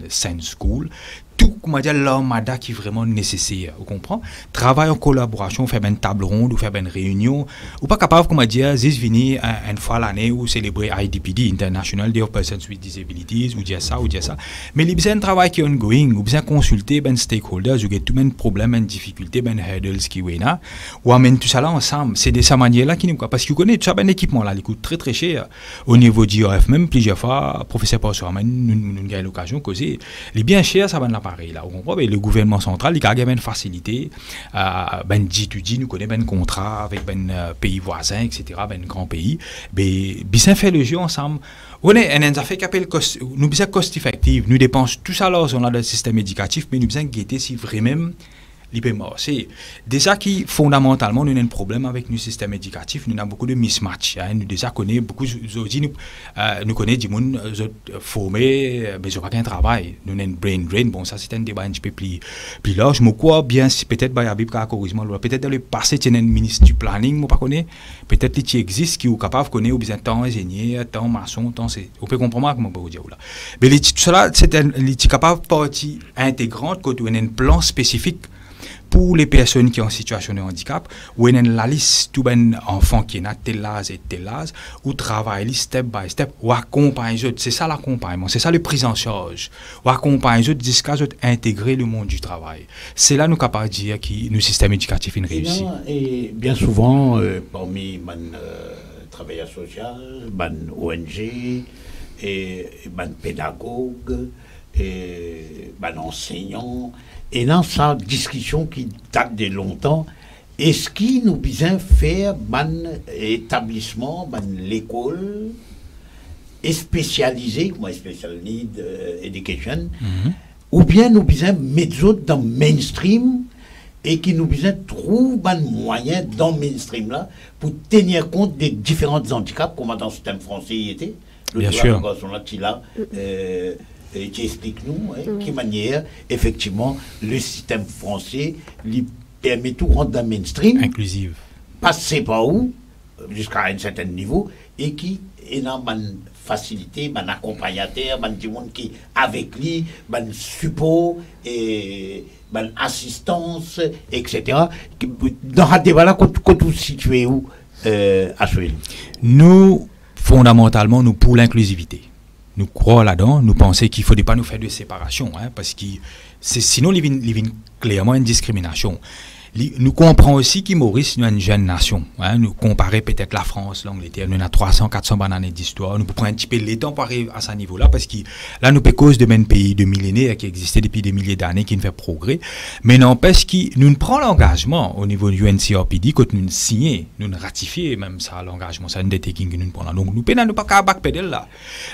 Science School, tout, comment dire, l'armada qui est vraiment nécessaire, vous comprenez? Travail en collaboration, faire une table ronde, ou faire une réunion, ou pas capable, comment dire, venir une fois l'année ou célébrer IDPD, International Day of Persons with Disabilities, ou dire ça. Mais il y a un travail qui est ongoing, ou bien consulter les stakeholders, ou tout les problèmes, les difficultés, les hurdles qui sont là, ou amène tout ça là ensemble. C'est de cette manière-là qui nous, parce que vous connaissez tout ça, un équipement là, il coûte très très cher. Au niveau du IOF, même plusieurs fois, professeur Passourman, nous avons l'occasion de causer. Il est bien cher, ça va là. Là, vous comprenez, le gouvernement central, il a une facilité, G2G, nous connaissons un contrat avec un pays voisin, etc., un grand pays, mais bien fait le jeu ensemble. On est un affaire qui appelle nous besoin cost effective, nous dépensons tout ça là dans le système éducatif, mais nous besoin guetter si vraiment l'IPMA. C'est déjà qui fondamentalement nous avons un problème avec nos systèmes éducatifs, nous avons beaucoup de mismatch. Nous déjà connaissons beaucoup nous connaissons du monde formé, mais je pas qu'un travail. Nous avons un brain drain. Bon, ça c'est un débat un petit peu plus large. Mais quoi bien si peut-être Bayabib a corrigement, peut-être dans le passé tu es un ministre du planning, moi pas connais. Peut-être qu'il existe qui est capable de connaître ou bien tant ingénieur, tant maçon, tant c'est. On peut comprendre comment on peut dire là. Mais tout cela c'est capable de partie intégrante quand on a un plan spécifique pour les personnes qui sont en situation de handicap, où il y a la liste de les enfants qui ont tel âge et tel âge, ou travailler step by step, ou accompagner, c'est ça l'accompagnement, c'est ça le prise en charge, ou accompagner jusqu'à intégrer le monde du travail. C'est là nous capables de dire que le système éducatif est réussi. Et bien souvent, parmi les travailleurs sociaux, les ONG, et les pédagogues, et les enseignants, et dans cette discussion qui date de longtemps, est-ce qu'il nous besoin faire un établissement, l'école, spécialisé, comme Special Need Education, ou bien nous besoin mettre autres dans le mainstream et qui nous besoin trouver un moyen dans le mainstream là pour tenir compte des différents handicaps, comme dans le système français il était. Bien sûr. Qui explique-nous quelle manière, effectivement, le système français lui permet tout rendre dans le mainstream. Inclusive. Passer par où, jusqu'à un certain niveau, et qui est dans une facilité, un accompagnateur, un monde qui avec lui, un support, et une assistance, etc. Dans ce débat-là, quand vous situez où à Chouil? Nous, fondamentalement, nous pour l'inclusivité. Nous croyons là-dedans, nous pensons qu'il ne faut pas nous faire de séparation, parce que sinon, il y a clairement une discrimination. nous comprenons aussi que Maurice nous une jeune nation. Hein, nous comparer peut-être la France, l'Angleterre, nous avons 300, 400 années d'histoire. Nous pouvons prendre un petit peu le temps pour arriver à ce niveau-là parce que là, nous sommes cause de même pays de millénaires qui existait depuis des milliers d'années, qui ne fait progrès. Mais n'empêche que nous prenons l'engagement au niveau du UNCRPD, quand nous signons, nous ratifions même ça, l'engagement, c'est un des techniques que nous prenons. Donc, nous ne pas qu'à backpedal là.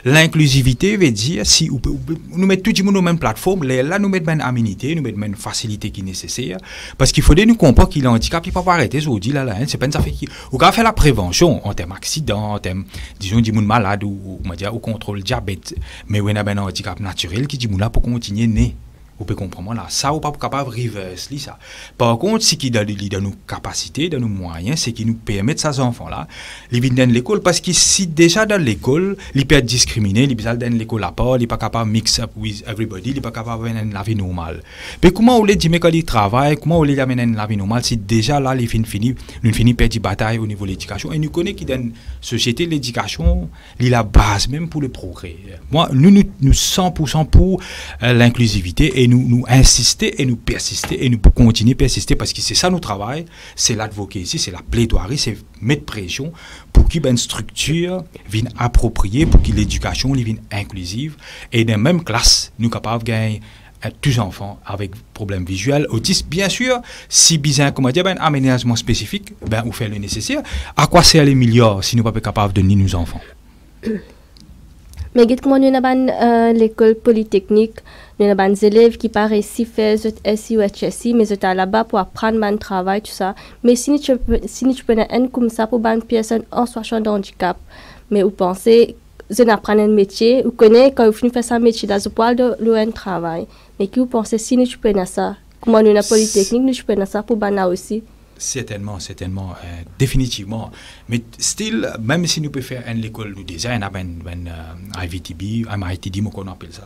L'inclusivité veut dire, si nous mettons tout le monde aux mêmes plateformes, là, nous mettons une aménité, nous mettons une facilité qui est nécessaire. Parce qu'il faut nous comprendre qu'il a un handicap, il ne peut pas arrêter, aujourd'hui, là, c'est pas une affaire qui. On va faire la prévention en termes d'accident, en termes, disons, du monde malade ou contrôle diabète. Mais on a un handicap naturel qui dit, là, pour continuer, né. Vous pouvez comprendre là, ça ou pas capable de reverse ça. Par contre, ce qui donne nos capacités, dans nos moyens, c'est qui nous permet ces enfants là, ils viennent dans l'école parce que si déjà dans l'école, ils peuvent être discriminés, ils peuvent dans l'école à part, ils ne sont pas capables de mix up with everybody, ils ne sont pas capables de la vie normale. Mais comment on les dit mais quand ils travaillent, comment on les amène la vie normale si déjà là les nous finissons perdre bataille au niveau de l'éducation et nous connaissons qui dans la société l'éducation, c'est la base même pour le progrès. Moi, nous 100% pour l'inclusivité et nous insister et nous persister et nous continuer à persister parce que c'est ça notre travail, c'est l'advocacy, c'est la plaidoirie, c'est mettre pression pour qu'il y ait une structure vienne appropriée, pour que l'éducation vienne inclusive et dans la même classe, nous sommes capables de gagner tous les enfants avec problèmes visuels, autistes, bien sûr, si besoin, comme on dit, un aménagement spécifique, on fait le nécessaire. À quoi sert les milliards si nous ne sommes pas capables de donner nos enfants? Mais comment nous avons l'école polytechnique, nous avons des élèves qui paraissent si faire SI ou HSI, mais ils sont là-bas pour apprendre un travail, tout ça. Mais si tu peux un comme ça pour une personne en situation de handicap, mais vous pensez, vous apprenez un métier, vous connaissez quand vous finissez faire un métier dans le poil de un travail. Mais qui vous pensez si nous peux ça? Comment nous avons polytechnique, nous peux ça pour Bana aussi? Certainement, définitivement. Mais still, même si nous pouvons faire une école de design, IVTB, MITD, qu'on appelle ça,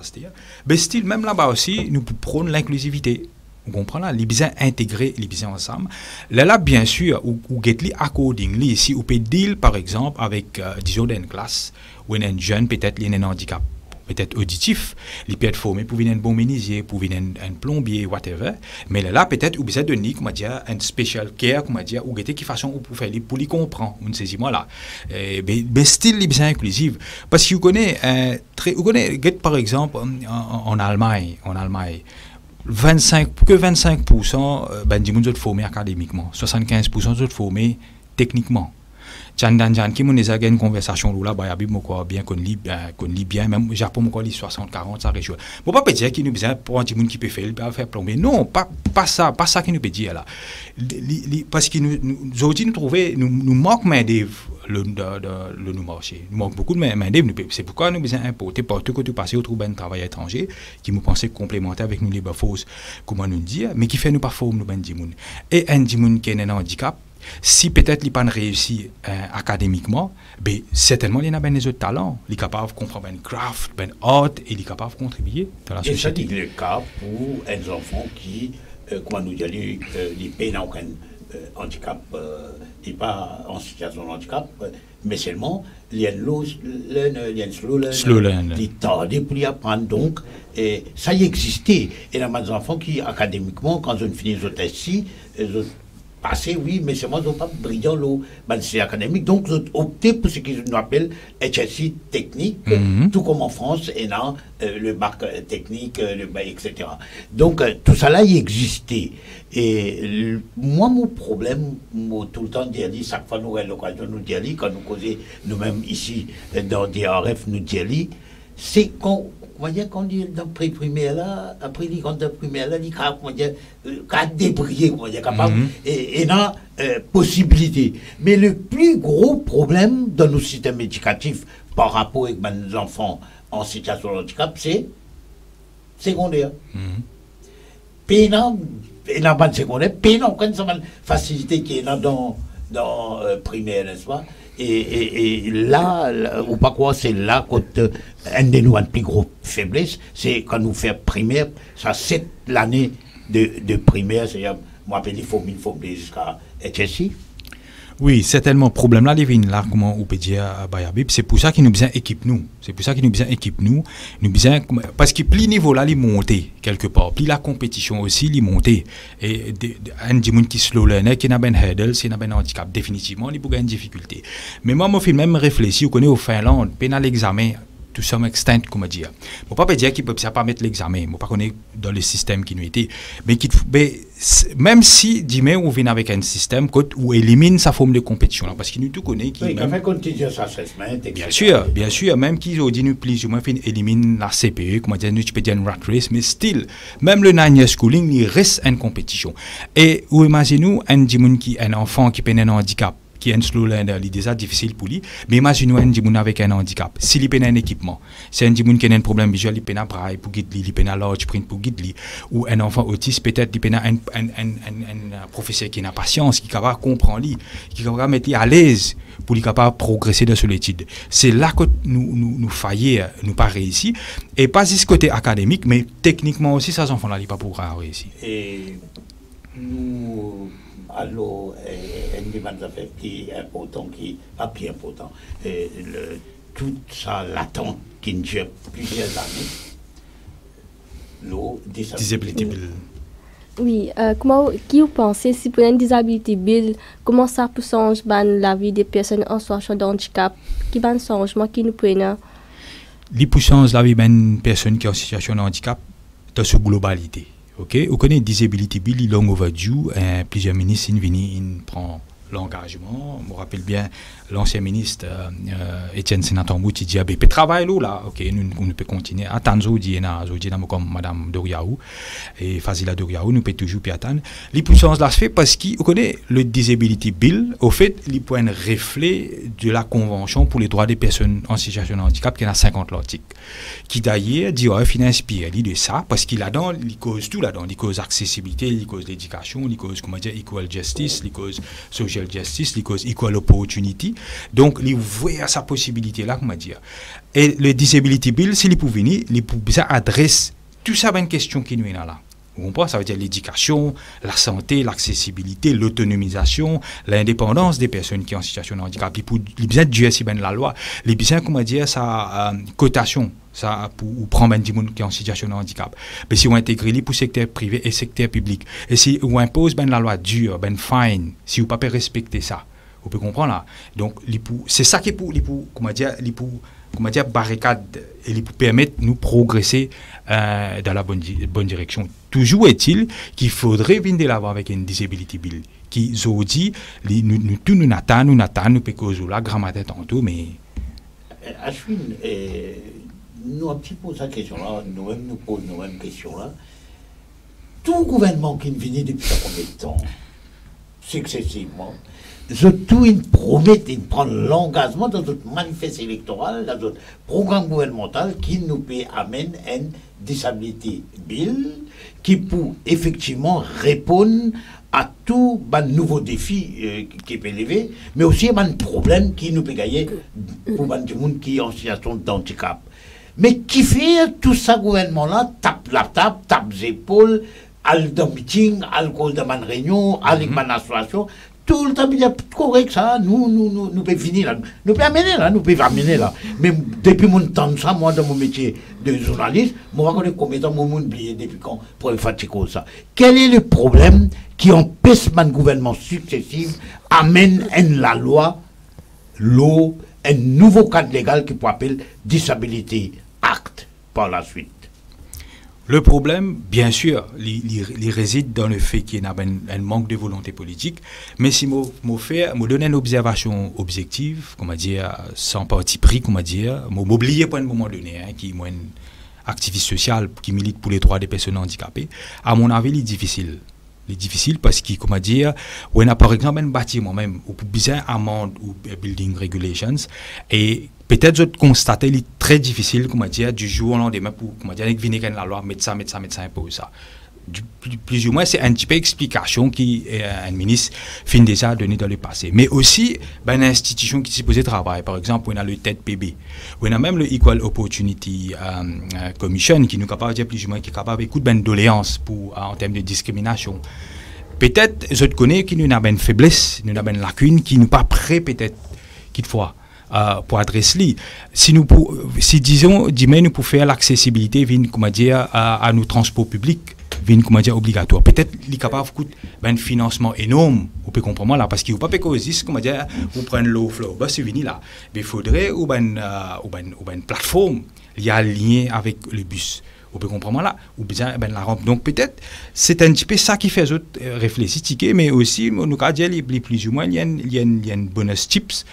mais still, même là-bas aussi, nous pouvons prendre l'inclusivité. Vous comprenez là? Les besoins intégrés, les besoins ensemble. Là, bien sûr, ou get li accordingly, si vous pouvez deal, par exemple, avec, disons, une classe, où un jeune, peut-être, il a un handicap. Peut-être auditif, il peut être formé pour venir un bon menuisier, pour venir un plombier, whatever. Mais là, peut-être, vous besoin de un special care, ou qui façon pour faire pour les comprendre. Vous saisis moi là. Mais style, les besoins inclusifs. Parce que vous connaissez, par exemple, en Allemagne, 25% du monde sont formés académiquement, 75% sont formés techniquement. Jan qui nous a une conversation là bah bien qu'on lit bien même Japon moi lit 60-40 ça réjouit bon pas dire qui nous besoin pour un petit monde qui peut faire plomber non pas ça qui nous peut dire là parce que nous aujourd'hui nous trouver nous manque main d'œuvre le marché nous manque beaucoup de main d'œuvre c'est pourquoi nous besoin importer partout que tu passer au trouver un travail étranger qui nous pensait complémentaire avec nous les forces comment nous dire mais qui fait nous pas forme nous ben monde et un monde qui a un handicap. Si peut-être il n'a pas réussi académiquement, ben, certainement il a des autres talents. Il est capable de comprendre un craft, un art, et il est capable de contribuer dans la société. Et ça, c'est le cas pour les enfants qui, comment nous dire, les pays n'ont aucun handicap, et pas en situation de handicap, mais seulement il y a un slow learn, il est tardé pour y apprendre. Donc, ça y existait. Et il y a des enfants qui, académiquement, quand ils finissent au test ici, passé, oui, mais c'est moi qui n'ai pas brillant c'est académique. Donc, j'ai opté pour ce qu'ils appellent HSI technique, tout comme en France, et là, le bac technique, le bac, etc. Donc, tout ça là, il existait. Et moi, mon problème, tout le temps, dire, chaque fois nous avons l'occasion de nous dire, quand nous causons nous-mêmes ici, dans DRF, nous dire, c'est quand on dit dans le pré-primaire là, après les grandes primaires là, il y a débrouiller, capable, et dans possibilité. Mais le plus gros problème dans nos systèmes éducatifs par rapport avec les enfants en situation de handicap, c'est secondaire. Puis dans le secondaire, puis dans la facilité qui est dans primaire, n'est-ce pas? Et là, ou pas quoi, c'est là quand un de nos plus gros faiblesses, c'est quand nous faisons primaire, ça 7 l'année de primaire, c'est-à-dire, moi, il faut jusqu'à HSI. Oui, certainement. Problème là, Lévin, là, comment on peut dire à Bayabib, c'est pour ça qu'il nous besoin équipe nous. C'est pour ça qu'il nous besoin équipe nous. Nous besoin, parce que plus le niveau là, il monte quelque part. Plus la compétition aussi, il monte. Et un des gens qui slow learner, qui n'a pas un hurdle, qui n'a pas un handicap, définitivement, il peut avoir une difficulté. Mais moi, je fais même réfléchir, vous connaissez au Finlande, pendant l'examen, to some extent, comment dire. Je ne peux pas dire qu'il ne peut pas mettre l'examen, je ne peux pas connaître dans le système qui nous était. Mais même si, dis-moi, on vient avec un système où élimine sa forme de compétition, là, parce qu'il nous tout connaît. Oui, il fait continuous assessment, etc. Bien sûr, même qu'ils ont dit nous plus ou moins élimine la CPE, comment dire, nous tu peux dire une rat race, mais still, même le 9 year schooling, il reste une compétition. Et vous imaginez un enfant qui a un handicap, qui est un slow learner, c'est déjà difficile pour lui. Mais imaginez un gens avec un handicap. S'il a un équipement, c'est un gens qui a un problème visuel, il a un braille pour guider lui, il a un large print pour guider lui. Ou un enfant autiste, peut-être, il a un professeur qui a patience, qui est capable de comprendre lui, qui est capable de mettre lui à l'aise pour lui capable de progresser dans son étude. C'est là que nous faillons, nous pas réussi. Et pas juste côté académique, mais techniquement aussi, ces enfants-là, ils ne pas pouvoir réussir. Et nous. Alors, une des affaires qui est important, qui n'est pas plus important, tout ça l'attend qui dure plusieurs années, le disability bill. Oui, comment qui vous pensez si pour une disability bill, comment ça peut changer la vie des personnes en situation de handicap? Qui va un changement qui nous prenne? Les pour changer la vie d'une personne qui est en situation de handicap dans sa globalité. Ok, vous connaissez Disability Bill, il est long overdue. Plusieurs ministres viennent prendre l'engagement. Je me rappelle bien l'ancien ministre Etienne Sénatombo qui dit peut travailler là, ok, nous peut continuer. Attendre comme Madame Doriaou et Fazila Doriaou, nous peut toujours attendre. Les puissances là se fait parce que vous connaissez le Disability Bill, au fait, il peut un reflet de la Convention pour les droits des personnes en situation de handicap qui est dans 50 l'article. Qui d'ailleurs dit il inspiré de ça parce qu'il a dans il cause tout là-dedans, il cause accessibilité, il cause l'éducation, il cause comment dire equal justice, il cause social justice, il cause equal opportunity. Donc il voit sa possibilité là comment dire. Et le disability bill s'il peut venir, il peut ça adresse tout ça une question qui nous est là. Vous comprenez, ça veut dire l'éducation, la santé, l'accessibilité, l'autonomisation, l'indépendance des personnes qui sont en situation de handicap. Il besoin de Dieu si bien la loi, il besoin comment dire sa cotation. Ça pour prendre un gens qui est en situation de handicap. Mais si on intègre les pour secteur privé et secteur public, et si on impose ben la loi dure, ben fine, si vous ne pouvez pas respecter ça, vous pouvez comprendre là. Donc c'est ça qui pour comment dire barricade et pour permettre nous progresser dans la bonne direction. Toujours est-il qu'il faudrait venir de l'avant avec une disability bill qui ont dit nous attendons, nous pécosons la grammaire tantôt, mais Ashwin, nous un petit peu sa question là, nous-mêmes nous posons nous-mêmes question là. Tout gouvernement qui vient depuis combien de temps, successivement, tout il promet, il prend l'engagement dans notre manifeste électoral, dans notre programme gouvernemental qui nous peut amener un disability bill qui peut effectivement répondre à tout les nouveaux défis qui peut lever, mais aussi à un problème qui nous peut gagner pour les gens qui sont en situation d'handicap. Mais qui fait tout ça gouvernement-là, tape la table, tape les épaules, al dans meeting, al cause de ma réunion, al avec ma association, tout le temps, il est correct ça, nous pouvons finir là, nous pouvons amener là, Mais depuis mon temps ça, moi dans mon métier de journaliste, moi je connais combien de temps moi oublié depuis quand pour faire ça. Quel est le problème qui empêche mon gouvernement successif amène la loi, un nouveau cadre légal qui peut appeler Disability Act par la suite? Le problème, bien sûr, il réside dans le fait qu'il y a un manque de volonté politique, mais si je donne une observation objective, comment dire, sans parti pris, comment dire, je m'oublie pas à un moment donné, qui est un activiste social qui milite pour les droits des personnes handicapées, à mon avis, il est difficile. Il est difficile parce que, comment dire, on a par exemple un bâtiment même, ou besoin amende ou building regulations, et peut-être je constate qu'il est très difficile, comment dire, du jour au lendemain pour, comment dire, venir avec la loi, mettre ça, impose ça. Plus ou moins, c'est un petit peu explication qui un ministre finit déjà donné dans le passé. Mais aussi, une institution qui est supposée travailler. Par exemple, on a le TED-PB. On a même le Equal Opportunity Commission qui nous capable de dire plus ou moins qui est capable d'écouter une doléance pour en termes de discrimination. peut-être, je te connais, qui nous a une faiblesse, nous avons une lacune, qui nous pas prêt peut-être, quelquefois, pour adresser. Si disons, nous pouvons faire l'accessibilité, comment dire, à nos transports publics, comment dire, obligatoire. Peut-être les capables coûtent un financement énorme, vous pouvez comprendre là, parce qu'il ne faut pas que vous comment dire, vous prenez l'eau, c'est fini là. Mais il faudrait une plateforme liée à lien avec le bus. Vous pouvez comprendre là, ou bien la rampe. Donc peut-être c'est un petit peu ça qui fait réfléchir, mais aussi, nous avons dit, plus ou moins, il y a une bonus tips.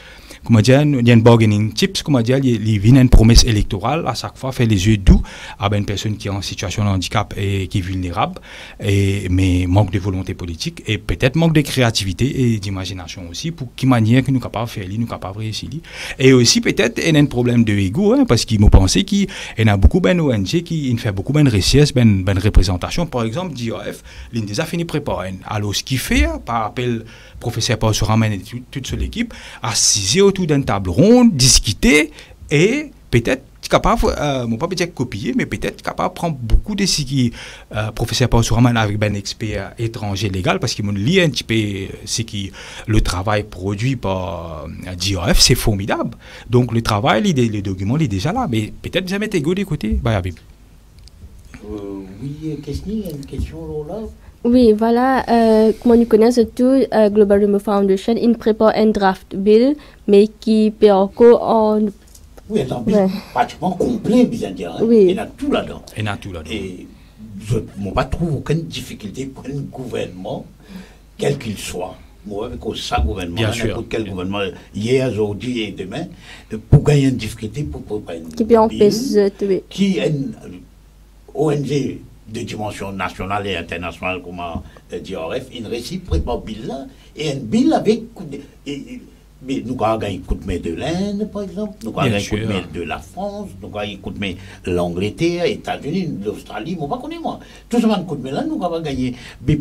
Comment dire, il y a une bargaining tips, comment dire, il y a une promesse électorale à chaque fois, faire les yeux doux à une personne qui est en situation de handicap et qui est vulnérable, mais manque de volonté politique et peut-être manque de créativité et d'imagination aussi pour quelle manière que nous sommes capables de faire, nous sommes capables de réussir. Et aussi peut-être il y a un problème de ego, hein, parce qu'il m'a pensé qu'il y a beaucoup d'ONG qui font beaucoup de recherches, de représentation. Par exemple, DIOF, il a déjà fini de préparer. Alors ce qu'il fait, par appel professeur Paul Soraman et toute son équipe, assiser autour d'une table ronde, discuter et peut-être capable, pas peut-être copier, mais peut-être capable de prendre beaucoup de ce qui professeur Paul Soraman avec un expert étranger légal, parce qu'il m'a lu un petit peu ce qui le travail produit par DIOF, c'est formidable. Donc le travail, les documents, il est déjà là, mais peut-être jamais été de côté. Oui, Kesni, il y a une question là. Oui, voilà, comme nous connaissons tout, Global Rainbow Foundation, il prépare un draft bill, mais qui peut encore en... Oui, c'est un bill pratiquement complet, bien dire. Hein? Oui. Il y a tout là-dedans. Et je ne trouve aucune difficulté pour un gouvernement, quel qu'il soit. Moi, avec ça, gouvernement, n'importe quel gouvernement, hier, aujourd'hui et demain, pour gagner une difficulté, pour une qui peut empêcher, oui. Qui est une ONG de dimension nationale et internationale, comme DIOF, une récit prépare bill là, et un bill avec... Mais nous avons gagné un coup de main de l'Inde, par exemple, nous avons gagné un coup de main de la France, nous avons gagné un coup de main de l'Angleterre, les États-Unis, l'Australie, je ne connais pas moi. Tout ce coup de main là, nous avons gagné. Mais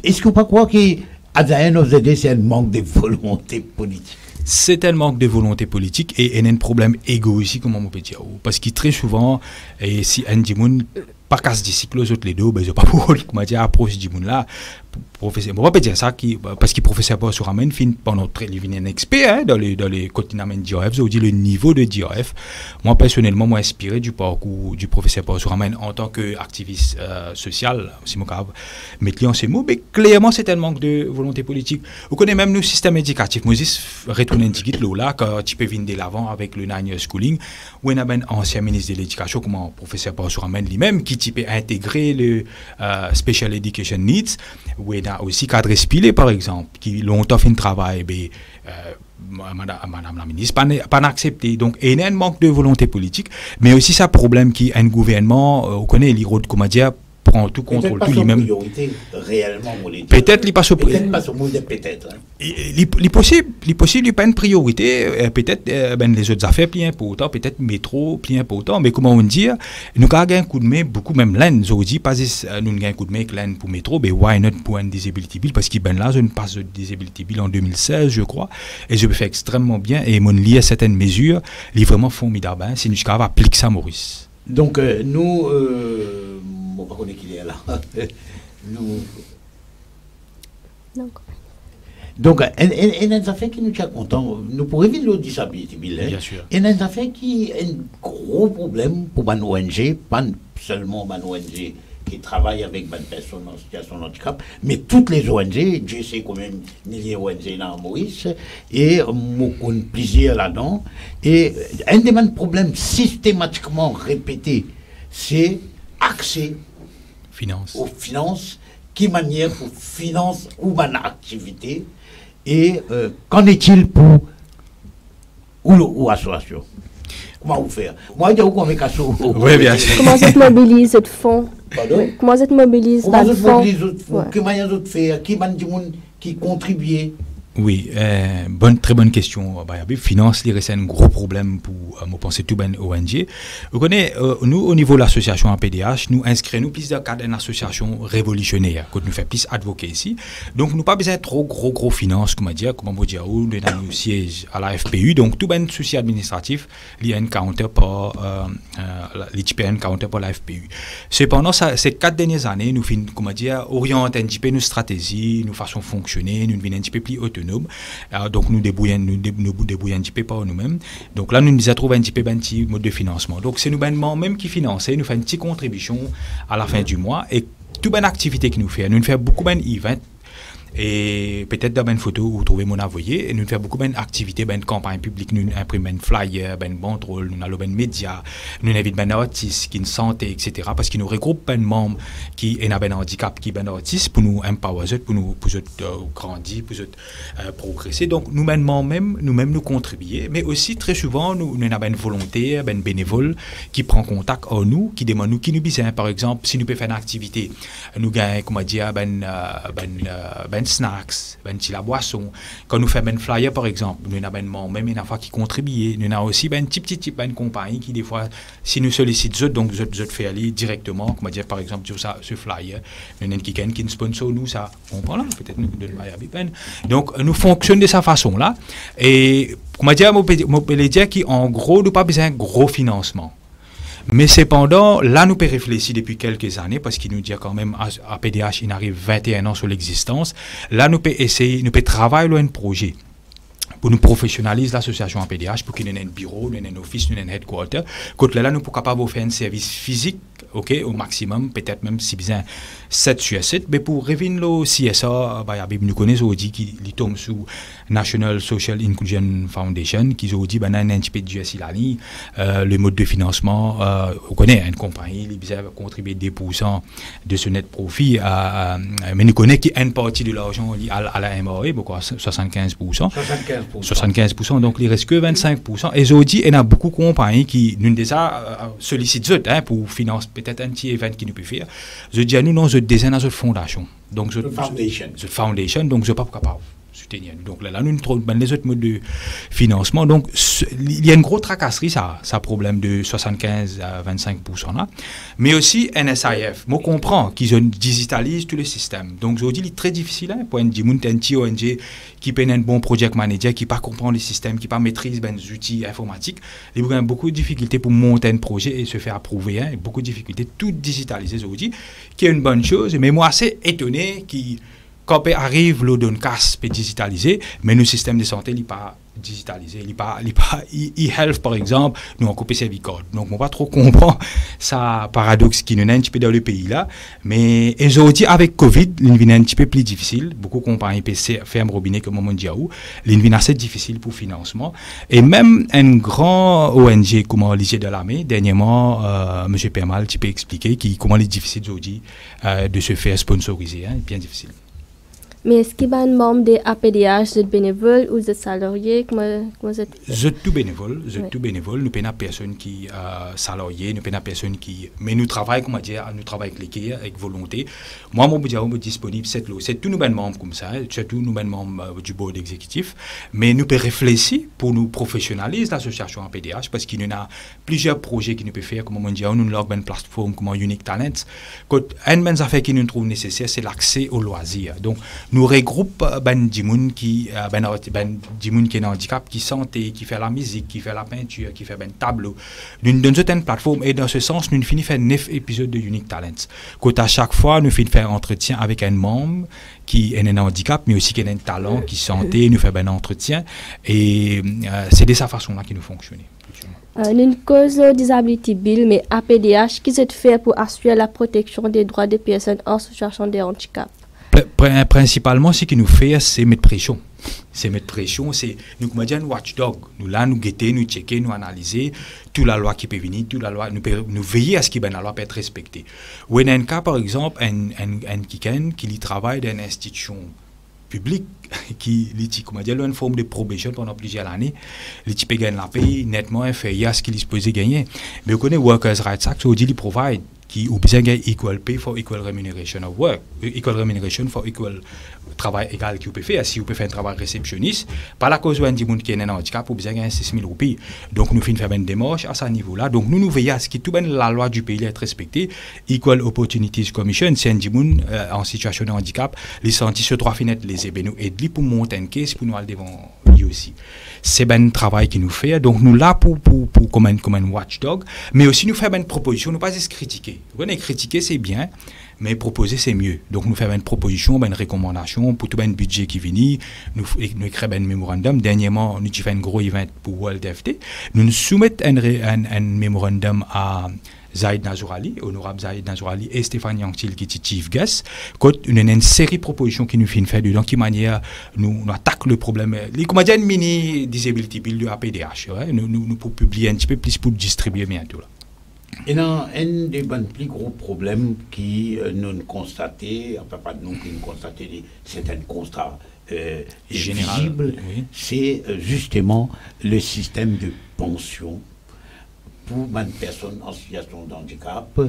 est-ce que vous ne croyez pas qu'à the end of the day, c'est un manque de volonté politique? C'est un manque de volonté politique et il y a un problème égoïste, comme on peut dire. Parce que très souvent, et si un Dimoun pas casse des cycles aux autres les deux, ben je pas pour comment dire approche Dimoun là. Professeur, on va pas dire ça parce qu'il professeur pas sur Amen fin pendant très il un expert hein, dans les continents DIOF, je dis le niveau de DIOF. Moi personnellement, moi inspiré du parcours du professeur Paul Soraman en tant qu'activiste social, si mon cas mettre en ces mots, mais clairement c'est un manque de volonté politique. Vous connaissez même nos systèmes éducatifs. Moi retourner un petit peu là quand tu peux venir de l'avant avec le 9 year schooling où on a un ancien ministre de l'éducation comme professeur Paul Soraman lui-même qui peut intégrer le special education needs où on a aussi cadre Spilé par exemple qui longtemps fait un travail madame la ministre pas accepté. Donc il y a un manque de volonté politique mais aussi ça problème qui un gouvernement on connaît les rôles comment dire prend tout contrôle tout lui-même peut-être il passe au peut-être il possible il pas une priorité peut-être les autres affaires plus importantes peut-être métro plus important mais comment on dit nous avons un coup de main beaucoup même l'Inde aujourd'hui pas nous avons un coup de main avec l'Inde pour métro mais why not pour un disability bill parce qu'il là je passe de disability bill en 2016 je crois et je le fais extrêmement bien et mon lié à certaines mesures il est vraiment formidable si nous avons appliqué ça Maurice. Donc nous on va connaître qu'il est là. Donc, il y a des affaires qui nous tient contents. Nous pourrions vivre le disability bill. Bien sûr. Il y a des affaires qui ont un gros problème pour une ONG, pas seulement une ONG qui travaille avec des personnes en situation de handicap, mais toutes les ONG, je sais quand même milliers d'ONG dans Maurice, et on plaisir là-dedans. Et un des problèmes systématiquement répétés, c'est accès aux finances, qui manière pour financer ou une activité, et qu'en est-il pour ou association? Comment vous faire? Moi, je vous dis oui, bien sûr. Comment ça se mobilise ce fonds? Pardon? Comment ça se mobilise le fonds? Comment ça se fait? Qui contribue? Oui, très bonne question. Finance, c'est un gros problème pour me penser tout ben ONG. Vous connaissez, nous au niveau de l'association APDH, nous inscrivons plus de cadre d'une association révolutionnaire, que nous fait plus advoquer ici. Donc nous pas besoin de trop gros finance, comme on dit, où nous avons siège à la FPU. Donc tout ben souci administratif, il y a un counter pour l'ITPN counter pour la FPU. Cependant, ces 4 dernières années, nous finissons, comme on dit, orienter un petit peu nos stratégies, nos façons de fonctionner, nous devenons un petit peu plus autonomes. Donc nous débrouillons un petit peu par nous-mêmes. Donc là nous nous trouvons un petit peu un petit mode de financement. Donc c'est nous même qui finançons, nous faisons une petite contribution à la fin du mois et toute bonne activité que nous faisons. Nous faisons beaucoup d'événements. Et peut-être dans une photo vous trouvez mon envoyé et nous faisons beaucoup d'activités, de campagnes publiques, nous imprimons un flyer, un banderole, nous avons des médias, nous invitons des artistes qui sont santé, etc. Parce qu'ils nous regroupent des membres qui ont un handicap, qui sont des artistes pour nous empower, pour nous grandir, pour nous progresser. Donc nous-mêmes nous contribuons, mais aussi très souvent nous avons une volonté, un bénévole qui prend contact à nous, qui demande nous qui nous besoin. Par exemple, si nous pouvons faire une activité, nous gagnons, comment dire, snacks, la boisson. Quand nous faisons un flyer, par exemple, nous avons même une fois qui contribue. Nous avons aussi une petite compagnie qui, des fois, si nous sollicitons, donc nous fait aller directement, comme dire, par exemple, sur ce flyer, nous avons quelqu'un qui nous sponsor, nous, ça, on prend là, peut-être nous donne donc, nous fonctionnons de cette façon-là. Et, comme dire, je peux dire qu'en gros, nous n'avons pas besoin de gros financement. Mais cependant, là, nous pouvons réfléchir depuis quelques années, parce qu'il nous dit quand même, à PDH, il arrive 21 ans sur l'existence. Là, nous pouvons essayer, nous pouvons travailler sur un projet pour nous professionnaliser l'association en PDH, pour qu'il y ait un bureau, nous un office, nous un headquarter. Quand là, nous sommes capables de faire un service physique, ok, au maximum, peut-être même si besoin 7 sur 7, mais pour revenir le CSA, nous connaissons aujourd'hui qui tombe sous National Social Inclusion Foundation, qui ont dit qu'il y a un petit peu de GSI le mode de financement, on connaît une compagnie, qui a contribué 2% de ce net profit, mais nous connaissons qu'une partie de l'argent à la MRE, 75%. 75%, donc il ne reste que 25%. Et aujourd'hui, il y a beaucoup de compagnies qui nous déjà sollicitent pour financer peut-être un petit événement qui nous peut faire. Je dis à nous, non, je désigne à notre fondation. Donc, foundation, donc je ne suis pas capable de soutenir. Donc là, nous trouvons les autres modes de financement. Donc, il y a une grosse tracasserie, ça problème de 75 à 25% là. Mais aussi NSIF. Moi, je comprends qu'ils digitalisent tous les systèmes. Donc, aujourd'hui, il est très difficile pour un petit ONG qui peut être un bon project manager, qui ne comprend les systèmes, qui ne maîtrise les outils informatiques. Il y a beaucoup de difficultés pour monter un projet et se faire approuver. Beaucoup de difficultés, tout digitaliser aujourd'hui, qui est une bonne chose. Mais moi, assez étonné quand on arrive, l'Odoncast peut digitaliser, mais nos systèmes de santé n'est pas digitalisé. E-Health, par exemple, nous avons coupé Servicode. Donc, on ne va pas trop comprendre ça paradoxe qui nous est un petit peu dans le pays là. Mais aujourd'hui, avec Covid, l'invine est un petit peu plus difficile. Beaucoup de compagnies ferment robinet comme on dit où. L'invine est assez difficile pour financement. Et même un grand ONG comme l'IG de l'armée, dernièrement, M. Permal, tu peux expliquer comment il est difficile aujourd'hui de se faire sponsoriser. Bien difficile. Mais est-ce qu'il y a un membre de APDH, de bénévole ou de salarié? Comment c'est fait? Je suis tout bénévole. Nous avons personne qui est salarié, nous avons personne qui. Mais nous travaillons, comment dire, nous travaillons avec l'équipe, avec volonté. Moi, mon budget est disponible, c'est tous nos membres comme ça, surtout nous membres du board exécutif. Mais nous pouvons réfléchir pour nous professionnaliser l'association APDH parce qu'il y a plusieurs projets qui nous peuvent faire, comme on dit, nous avons une plateforme comme Unique Talents. Une des affaires qui nous trouve nécessaire, c'est l'accès aux loisirs. Donc, nous regroupons des gens qui ont un handicap, qui santé, qui fait la musique, qui fait la peinture, qui fait un tableau. Nous donnons une plateforme et dans ce sens, nous finissons faire 9 épisodes de Unique Talents. Quand à chaque fois, nous finissons faire un entretien avec un membre qui a un handicap, mais aussi qui a un talent, qui santé, nous fait un entretien. Et c'est de cette façon-là que nous fonctionnons. Une cause de disability bill, mais APDH, qui se fait pour assurer la protection des droits des personnes en situation de handicap? Principalement, ce qui nous fait, c'est mettre pression. C'est mettre pression, c'est nous comme un watchdog. Nous là, nous guetter, nous checker, nous analyser toute la loi qui peut venir, toute la loi, nous veiller à ce que la loi peut être respectée. Ou il y a un cas, par exemple, qui travaille dans une institution publique qui a une forme de probation pendant plusieurs années, les types gagnent la paye nettement inférieure à ce qu'ils supposent gagner. Mais on connaît Workers' Rights Act, on dit qu'ils provide qui ou besoin equal pay for equal remuneration of work, equal remuneration for equal travail égal qui vous peut faire. Si vous pouvez faire un travail réceptionniste, par la cause où un monde qui est un handicap, vous besoin de 6 000 roupies. Donc nous faisons une démarche à ce niveau-là. Donc nous veillons à ce que toute la loi du pays est respectée. Equal Opportunities Commission, c'est un monde en situation de handicap, les sentis ce droit finir les aider nous aider pour monter une caisse pour nous aller devant lui aussi. C'est un travail qui nous fait. Donc nous là pour comme un watchdog, mais aussi nous faisons une proposition, nous pas juste critiquer. Vous voyez, critiquer c'est bien, mais proposer c'est mieux. Donc nous faisons une proposition, une recommandation pour tout un budget qui vient. Nous créons un mémorandum. Dernièrement, nous avons fait un gros event pour World FT. Nous soumettons un mémorandum à Zaid Nazourali, honorable Zaid Nazourali et Stéphane Yanctil qui est chief guest. Une série de propositions qui nous font faire dedans, qui manière nous attaque le problème. Comment dire, une mini disability bill de APDH. Ouais? Nous pour publier un petit peu plus pour distribuer bientôt là. Et un des plus gros problèmes qui nous constatés, enfin pas nous qui nous constatés, certains constats visibles, oui. C'est justement le système de pension pour une personne en situation de handicap.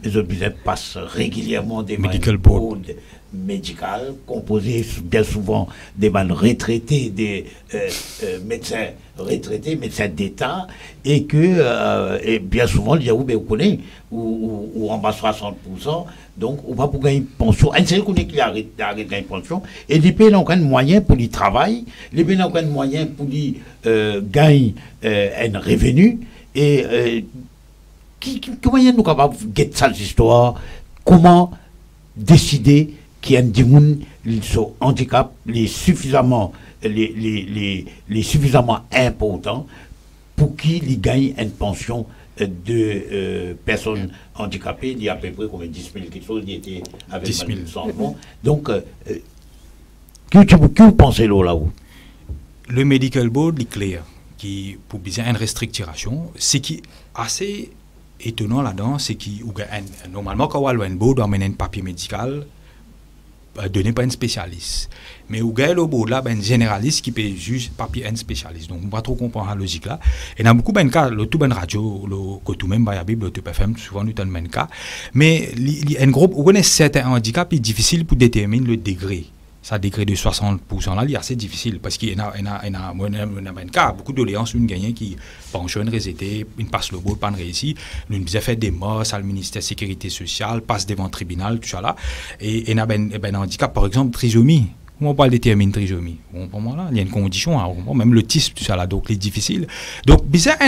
Les hôpitaux passent régulièrement des medical boards médicales composées bien souvent des retraités, des médecins retraités, médecins d'État, et que et bien souvent, il y a où vous connaissez, ou en bas 60%, donc on va pour gagner une pension. Un seul connaît qui arrête de gagner une pension, et les pays n'ont aucun moyen pour y travailler, les pays n'ont aucun moyen pour y gagner un revenu. Et comment nous capables de get cette histoire? Comment décider qu'il y a des gens qui sont handicap les suffisamment importants pour qu'ils gagnent une pension de personnes handicapées? Il y a à peu près comme 10 000 quelque chose, il était avec 10 000. Donc, que vous pensez là-haut? Le medical board est clair. Qui pour bien une restructuration, ce qui est assez étonnant là-dedans, c'est que normalement quand on a un board, on amène un papier médical donné par un spécialiste, mais on a le board là un généraliste qui peut juste papier un spécialiste. Donc on ne peut pas trop comprendre la logique là. Et dans beaucoup de cas, le tout ben radio, le tout même la Bible, le tout FM, souvent nous donne même cas, mais un groupe où on a certains handicaps, il est difficile pour déterminer le degré. Ça degré de 60% là, c'est assez difficile parce qu'il y a un cas, beaucoup de doléances, une gagnante qui pensionne, résété, une passe le bout, pas réussi, nous avons fait des morts à le ministère de la Sécurité sociale, passe devant le tribunal, tout ça là, et il y a un handicap, par exemple, trisomie. On parle de déterminer trisomie. Bon, pour moi, là, il y a une condition, hein, même l'autisme, tout ça là, donc c'est difficile. Donc, il y a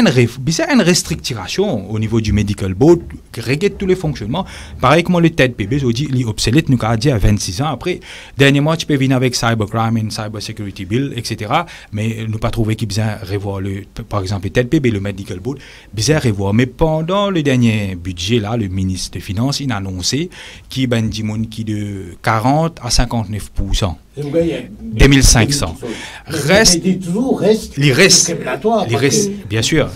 une restructuration au niveau du medical board, qui regarde tous les fonctionnements. Pareil comme le TED-PB, je dis, il est obsolète, nous avons dit à 26 ans. Après, dernièrement, tu peux venir avec cybercrime and cyber security bill, etc. Mais nous pas trouvé qu'il besoin revoir par exemple, le TED-PB, le medical board, besoin revoir. Mais pendant le dernier budget, là, le ministre des Finances, il a annoncé qu'il y a qui de 40 à 59%. 2500. Il reste, bien sûr.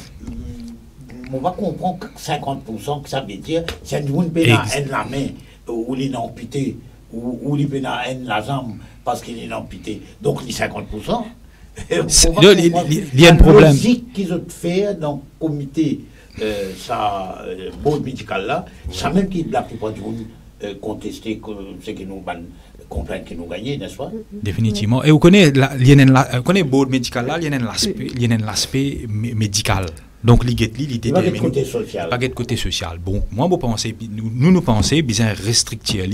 On va comprendre que 50%, que ça veut dire, c'est une personne qui a la main, ou il est amputé, ou il a la jambe parce qu'il est amputé. Donc, les 50%. Il y a un problème. La logique qu'ils ont fait dans le comité, ça, board médical là, ça même qui la plupart du monde contester ce que nous complaintes qui nous gagnent, n'est-ce pas? Définitivement. Et vous connaissez le board médical là, il y a un aspect médical. Donc, l'idée pas de côté social. Pas de côté social. Bon, moi, nous pensons, bien restricter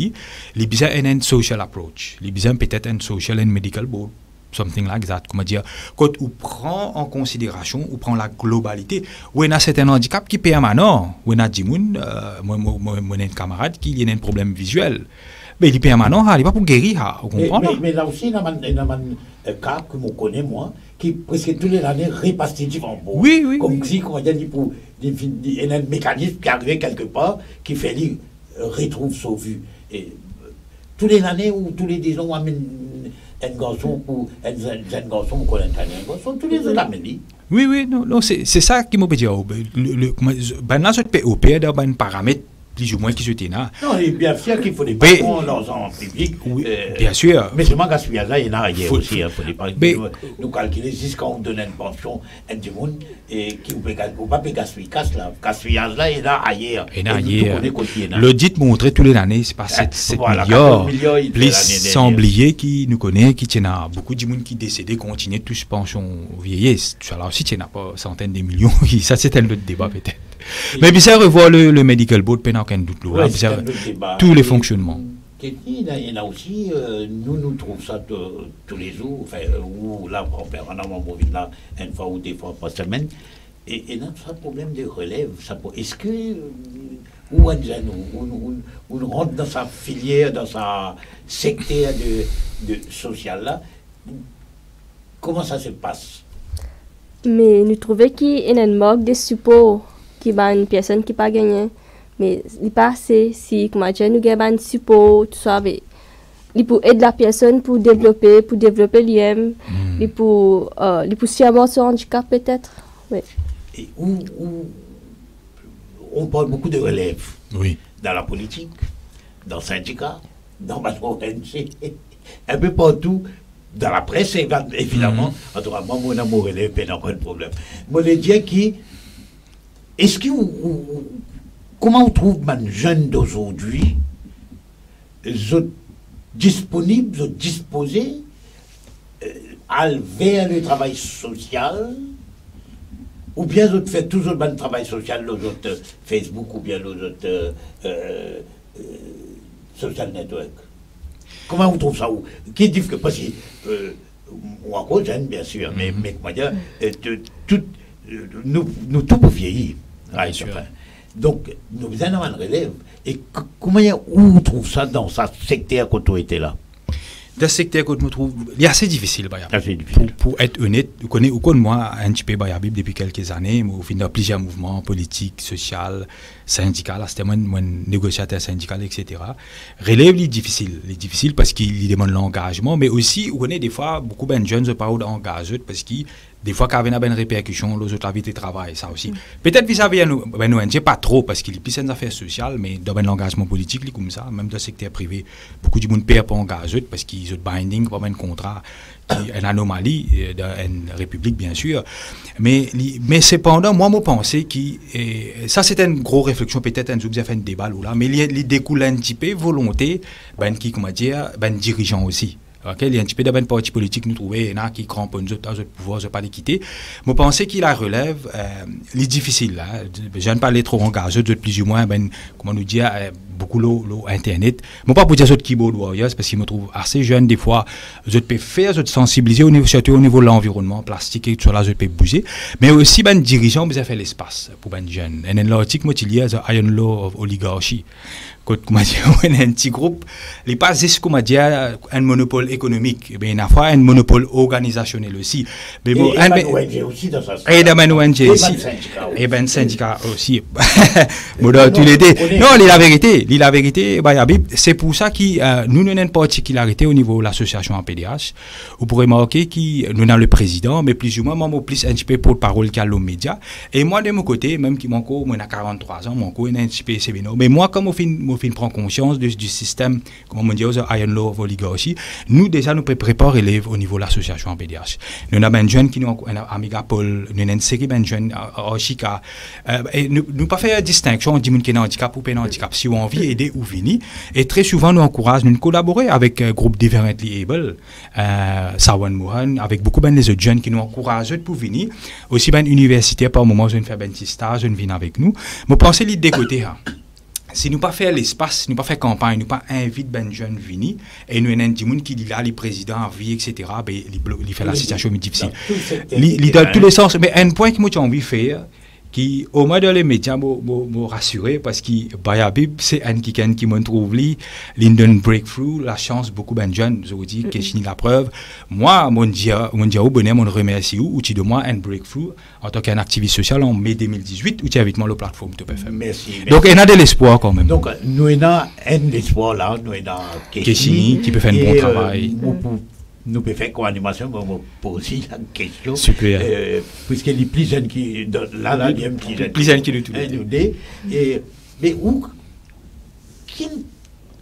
les besoin un social approach. Les besoin peut-être un social and medical board. Something like that. Comment dire? Quand on prend en considération, on prend la globalité, où il y a certains handicaps qui paient maintenant. Où il y a des gens, moi, un camarade qui a un problème visuel. Mais il paye maintenant, il n'est pas pour guérir. Mais là aussi, il y a un cas que je connais, moi, qui presque toutes les années répartitif en bourse. Oui. Comme si, comment dire, il y a un mécanisme qui arrive quelque part qui fait qu'il retrouve sa vue. Et toutes les années ou tous les 10 ans, on amène un garçon ou un jeune garçon ou un garçon, tous les autres amènent. Oui, non, c'est ça qui m'a dit. Ben là, je peux opérer dans un paramètre plus ou moins qui se là. Non, il est bien sûr qu'il faut des patrons dans un public. Oui, bien sûr. Mais c'est moi gaspillage là, il y en a ailleurs aussi. Il faut mais, nous calculer jusqu'à on donne une pension à du monde et qui ne peut pas gaspiller. Gaspillage là, il y en a ailleurs. Il y en a ailleurs. L'audit montre tous les années, c'est pas 7 milliards. Plus sans oublier qui nous connaît, qui tient à beaucoup de monde qui décédé, continue de toucher pension vieillesse. Alors aussi, il n'y a pas centaines de millions. Ça, c'est un autre débat peut-être. Mais bien ça revoir le medical board pendant qu'un doute tous les fonctionnements. Il y en a aussi, nous trouvons ça tous les jours, enfin, où là, on a mon mobile là, une fois ou deux fois par semaine, et notre problème de relève, est-ce que, où on rentre dans sa filière, dans sa secteur de social là, comment ça se passe? Mais nous trouvons qu'il y a un manque de support. Qui va une personne qui pas gagné mais il passe si comment dire nous gagne support tout ça il pour aider la personne pour développer l'IM il pour si avoir ce handicap peut-être oui. Et où on parle beaucoup de relève dans la politique, dans le syndicat, dans ma ONG, un peu partout. Dans la presse, évidemment, en tout cas, moi, mon amour relève, pas de problème. Moi, je dis qui est-ce que comment on trouve les jeunes d'aujourd'hui disponibles, disposés vers le travail social, ou bien ils font toujours le travail social, les autres Facebook ou bien les autres social network? Comment on trouve ça? Qui dit que parce que ou encore jeunes bien sûr, mais comment dire, nous tout pour vieillir. Donc, nous avons un relève. Et comment on trouve ça dans ce secteur quand on était là? Dans ce secteur que je me trouve, il est assez difficile. Pour être honnête, vous connaissez moi un petit peu Bayabib depuis quelques années, mais au final, plusieurs mouvements politiques, sociaux, syndicaux, c'était moi négociateur syndical, etc. Relève est difficile parce qu'il demande l'engagement, mais aussi, vous connaissez des fois, beaucoup de jeunes ne parlent d'engagement parce qu'ils des fois, quand il y a une répercussion, les autres habitent et travaillent, ça aussi. Peut-être vis-à-vis de nous, pas trop, parce qu'il y a plus d'affaires sociales, mais dans l'engagement politique, comme ça, même dans le secteur privé, beaucoup de monde ne perd pas engagé parce qu'ils ont binding, pas un contrat, qui est une anomalie dans une république, bien sûr. Mais cependant, moi, je pense que ça, c'est une grosse réflexion, peut-être un fait un débat là, mais il découle un petit peu volonté, dirigeants aussi. Okay, il y a un petit peu de parti politique, nous trouvons, il y en a qui cramponnent les autres pouvoirs, je ne pas les quitter. Je pense qu'il la relève, il est difficile. Là. Je ne pas trop engagé, plus ou moins, comment nous dire, beaucoup l'Internet. Je ne pas pour dire que keyboard warriors, parce qu'ils me trouvent assez jeunes, des fois, je peux faire, je sensibiliser, surtout au niveau de l'environnement, plastique et tout ça, je peux bouger. Mais aussi, les dirigeants, ils ont fait l'espace pour les jeunes. Et dans l'article, il y a The Iron Law of Oligarchy. Quand on a un petit groupe, il n'est pas juste un monopole économique, mais il y a un monopole organisationnel aussi. Et ONG aussi dans ça. Et dans ONG aussi. Et ben syndicat aussi. Non, la vérité, c'est pour ça que nous avons une particularité au niveau de l'association en PDH. Vous pourrez remarquer que nous avons le président, mais plus ou moins, moi, plus un petit peu porte-parole qu'à l'eau média. Et moi, de mon côté, même qui moi, j'ai 43 ans, moi, j'ai un petit peu sévino. Mais moi, comme on prend conscience du système, comme on dit, Iron Law of Oligarchy, nous déjà nous préparons élèves au niveau de l'association en PDH. Nous avons un jeune qui nous a Mégapole, nous avons une série de jeunes à Chica. Et nous pas faire distinction entre les gens qui ont un handicap ou pas un handicap. Si on a envie d'aider ou venir, et très souvent nous encourageons nous collaborer avec un groupe Differently Able, Sawan Mohan, avec beaucoup de autres jeunes qui nous encouragent pour venir. Aussi bien universitaires par moment, je viens faire un petit stage, je viens avec nous. Mais pensez l'idée côté. Si nous pas faire l'espace, nous pas faire campagne, nous pas inviter ben jeunes venir et nous avons des gens qui disent là les présidents en vie etc. Ben il fait la situation difficile. Dans tous les sens. Mais un point que moi j'ai envie de faire, qui au moins dans les médias me rassurer parce que Bayabib c'est un qui me trouve Linden Breakthrough la chance beaucoup de jeunes je vous dis que je la preuve moi mon dia au bonheur mon remercie ou outil de moi un breakthrough en tant qu'un activiste social en mai 2018 où tu avec moi la plateforme Top FM. Merci. Donc il y a de l'espoir quand même. Donc nous avons un espoir là nous avons Keshini qui peut faire un bon travail. Nous pouvons faire quoi animation, mais on pose aussi la question. Super. Puisqu'il est plus jeune qui. Là, il y a un petit jeune. Plus jeune qui le tout. Mais où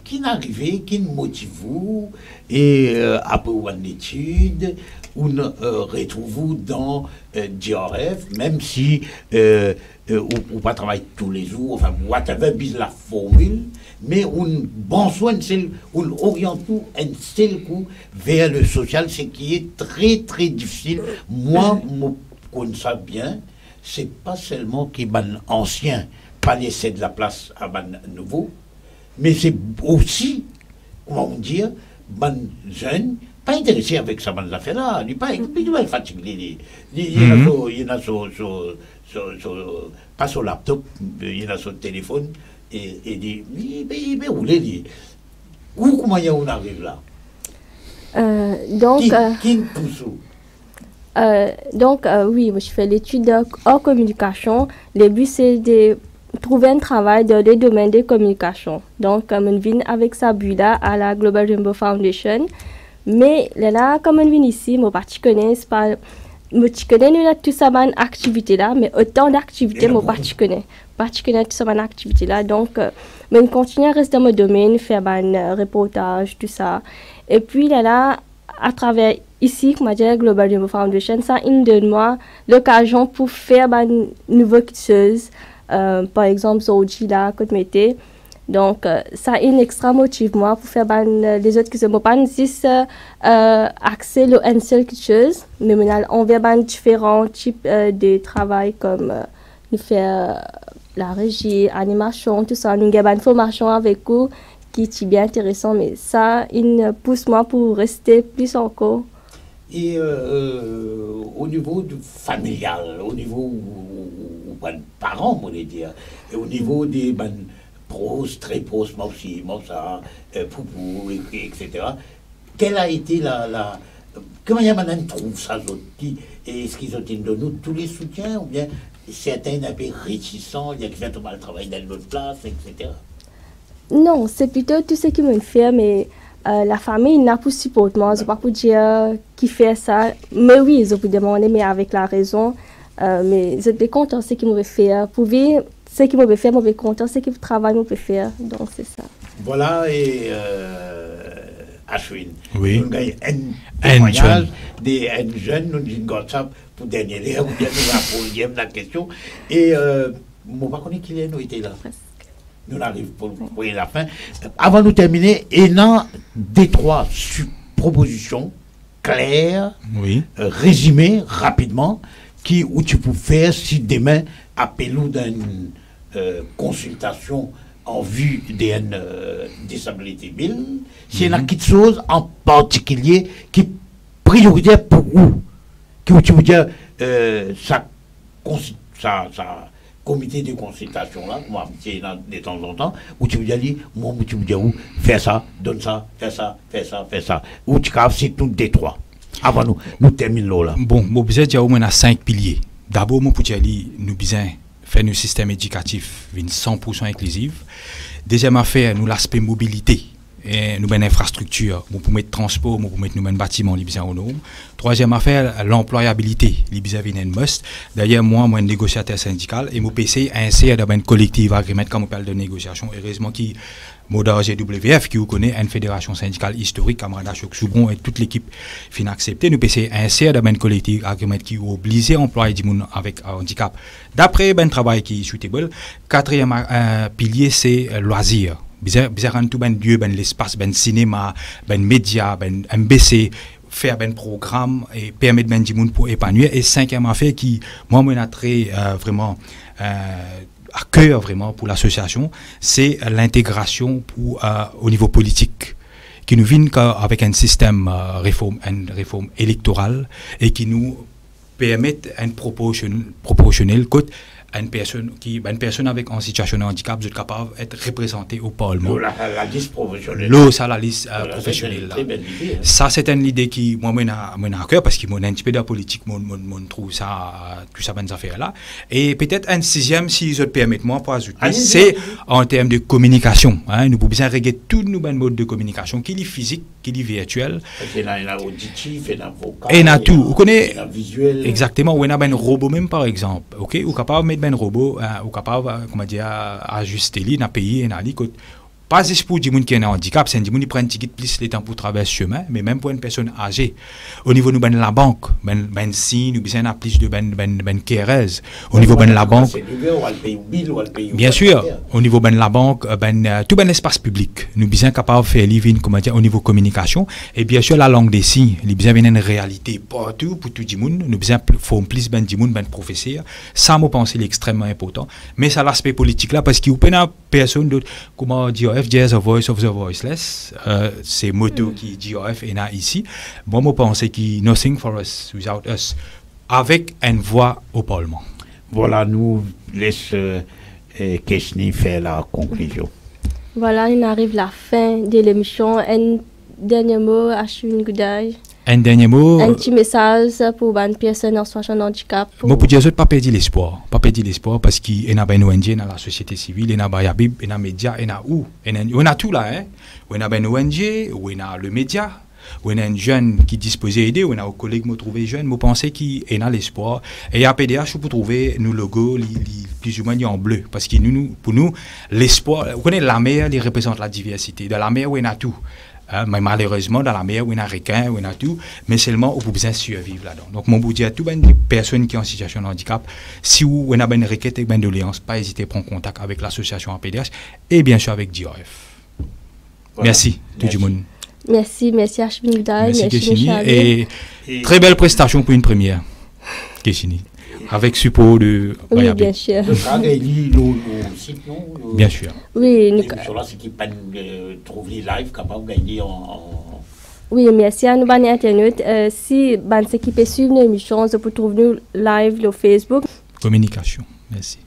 qui n'arrive, qui nous motive vous, et après une étude, on retrouve dans DRF, même si on pas travailler tous les jours, enfin, whatever, bis la formule, mais on bon soin, on oriente tout un seul coup vers le social, ce qui est très très difficile. Moi, je connais ça bien, c'est pas seulement qui ban ancien pas laisser de la place à ban nouveau, mais c'est aussi, comment dire, ban jeune pas intéressé avec ça ban affaire là, il pas fatigué, il y en a pas sur laptop, il y en a sur téléphone et dit mais rouler comment on arrive là. Donc qui pousse oui, je fais l'étude en communication. Le but, c'est de trouver un travail dans le domaine de communication. Donc, je viens avec ça là à la Global Rainbow Foundation. Mais là, comme je viens ici, je connais pas. Je connais tout ça, mon activité là, mais autant d'activités, je ne connais tout ça, mon activité là. Donc, je continue à rester dans mon domaine, faire un reportage, tout ça. Et puis là, à travers ici, comme je dis, Global Rainbow Foundation, ça donne moi l'occasion pour faire une nouvelle chose. Par exemple, Zoji là, que je mettais. Donc, ça extra motive moi pour faire les autres qui se pas juste accès à une seule chose, mais on va différents types de travail comme nous faire la régie, animation, tout ça. Nous avons une formation avec vous qui est bien intéressant, mais ça, il pousse moi pour rester plus encore. Et au niveau du familial, au niveau des parents, on va dire, et au niveau des pros, très pros, moi aussi, moi ça, poupou, etc. Quelle a été comment y a maintenant trouve ça, est-ce qu'ils ont de nous tous les soutiens, ou bien certains un peu réticents, il y a qui fait tout mal travail dans l'autre place, etc. Non, c'est plutôt tout ce qui me fait, mais la famille n'a pas de support. Moi, je ne peux pas pour dire qui fait ça. Mais oui, je peux demander, mais avec la raison. Mais je suis content de ce qu'ils m'ont fait. Pour vivre, ce qu'ils m'ont fait, je suis content de ce qu'ils travaillent, m'ont fait. Donc, c'est ça. Voilà, et Ashwin. Oui. Nous avons un témoignage d'un jeune, nous disons ça pour dernier lieu, nous avons la question. Et je ne sais pas qui est, nous était là. Nous arrivons pour la fin. Avant de nous terminer, il y a des trois propositions claires, résumées rapidement, où tu peux faire si demain, appelons d'une consultation en vue d'une disability bill, s'il y a quelque chose en particulier qui est prioritaire pour vous, qui tu veux dire, ça comité de consultation là, moi, de temps en temps, où tu veux dire, moi, tu veux dire, faire ça, donne ça, faire ça, faire ça, faire ça. Où tu as c'est tout des trois. Avant nous terminons là. Bon, moi, vous êtes au moins à 5 piliers. D'abord, moi, pour dire, nous besoin faire un système éducatif 100% inclusif. Deuxième affaire, nous l'aspect mobilité. Et nous avons une infrastructure, nous pouvons mettre transport, nous pouvons mettre un bâtiment, nous besoin autonome. Troisième affaire, l'employabilité, nous besoin un must. D'ailleurs, moi, un négociateur syndical, et mon PC insère dans une collective agreement quand on parle de négociation. Heureusement qui Moda GWF, qui vous connaît, une fédération syndicale historique, camarade Chok Soubon et toute l'équipe fin accepté. Nous PC insère dans une collective agreement qui oblige l'employé du monde avec handicap. D'après un travail qui est suitable. Quatrième pilier, c'est loisir. Bizarre tout ben lieu, ben l'espace, ben cinéma, ben média, ben MBC, faire ben programme et permettre ben du monde pour épanouir. Et cinquième affaire qui, moi, m'a très vraiment à cœur vraiment pour l'association, c'est l'intégration au niveau politique, qui nous vient avec un système une réforme électorale et qui nous permet un proportionnel une personne avec en situation de handicap est capable d'être représentée au Parlement. La liste professionnelle. Ça, la liste professionnelle. Ça, c'est une idée qui, moi, m'a à cœur parce qu'il m'a un petit peu de la politique, moi, trouve ça, tout ça, bonnes affaires-là. Et peut-être un sixième, si je permets, moi, pour ajouter, c'est en termes de communication. Hein, nous pouvons bien régler tous nos modes de communication, qui est physique, qui est virtuel. Il y a auditif, il y a vocal. Et il y a tout. Vous connaissez visuel. Exactement. Ou il y a un robot même, par exemple. OK? Ou capable de mettre un robot, ou capable, comment dire, ajuster lui, dans pays, dans lui, Pas juste pour des gens qui ont un handicap, c'est des gens qui prennent ticket plus le temps pour traverser le chemin, mais même pour une personne âgée. Au niveau de la banque, ben si nous besoin plus de ben KRS. Au niveau de la banque, bien sûr, au niveau de la banque, tout ben l'espace public, nous besoin capable de faire livre, comment dire, au niveau communication, et bien sûr la langue des signes, nous besoin une réalité partout pour tout le monde, nous besoin faut plus ben du monde, ben professeur. Ça, moi pense, c'est extrêmement important. Mais ça l'aspect politique là, parce qu'il y a personne d'autre, comment dire, GRF, a voice of the voiceless, c'est motto qui GRF est là ici. Bon, moi pense que nothing for us without us, avec une voix au Parlement. Voilà, nous laissons Keshini faire la conclusion. Voilà, il arrive la fin de l'émission. Un dernier mot, Ashwin Gouday. Un dernier mot. Un petit message pour une personne en situation de handicap. Moi, pour dire, je ne pas perdre l'espoir. Pas perdre l'espoir parce qu'il y a une ONG dans la société civile, il y a Bayabib, il y a les médias, il y a où? On a tout là, hein? On a une ONG, on a le média, on a un jeune qui dispose d'aider, on a un collègue qui trouvé jeune, moi pensez qu'il y a l'espoir. Et à PDH, pour trouver nos logos, plus ou moins en bleu. Parce que pour nous, l'espoir, vous connaissez la mer, il représente la diversité. Dans la mer, on a tout. Mais malheureusement, dans la mer, on a requin, on a tout, mais seulement on peut bien survivre là-dedans. Donc, mon bout dit à toutes les personnes qui sont en situation de handicap, si vous avez une requête et une doléance, pas hésiter à prendre contact avec l'association APDH et bien sûr avec GRF. Voilà. Merci, tout le monde. Merci Ashwin Gouday. Merci Keshini. Et très belle prestation pour une première, Keshini. Avec support de... Oui, bien sûr. Bien sûr. Oui, oui, merci à nous, Internet. Si ceux qui peuvent suivre l'émission, vous pouvez trouver nous live sur Facebook. Communication, merci.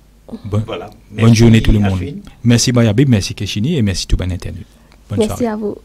Voilà. Bonne journée tout le monde. Merci Bayabib, merci Keshini et merci tout Internet. Bonne merci soirée. À vous.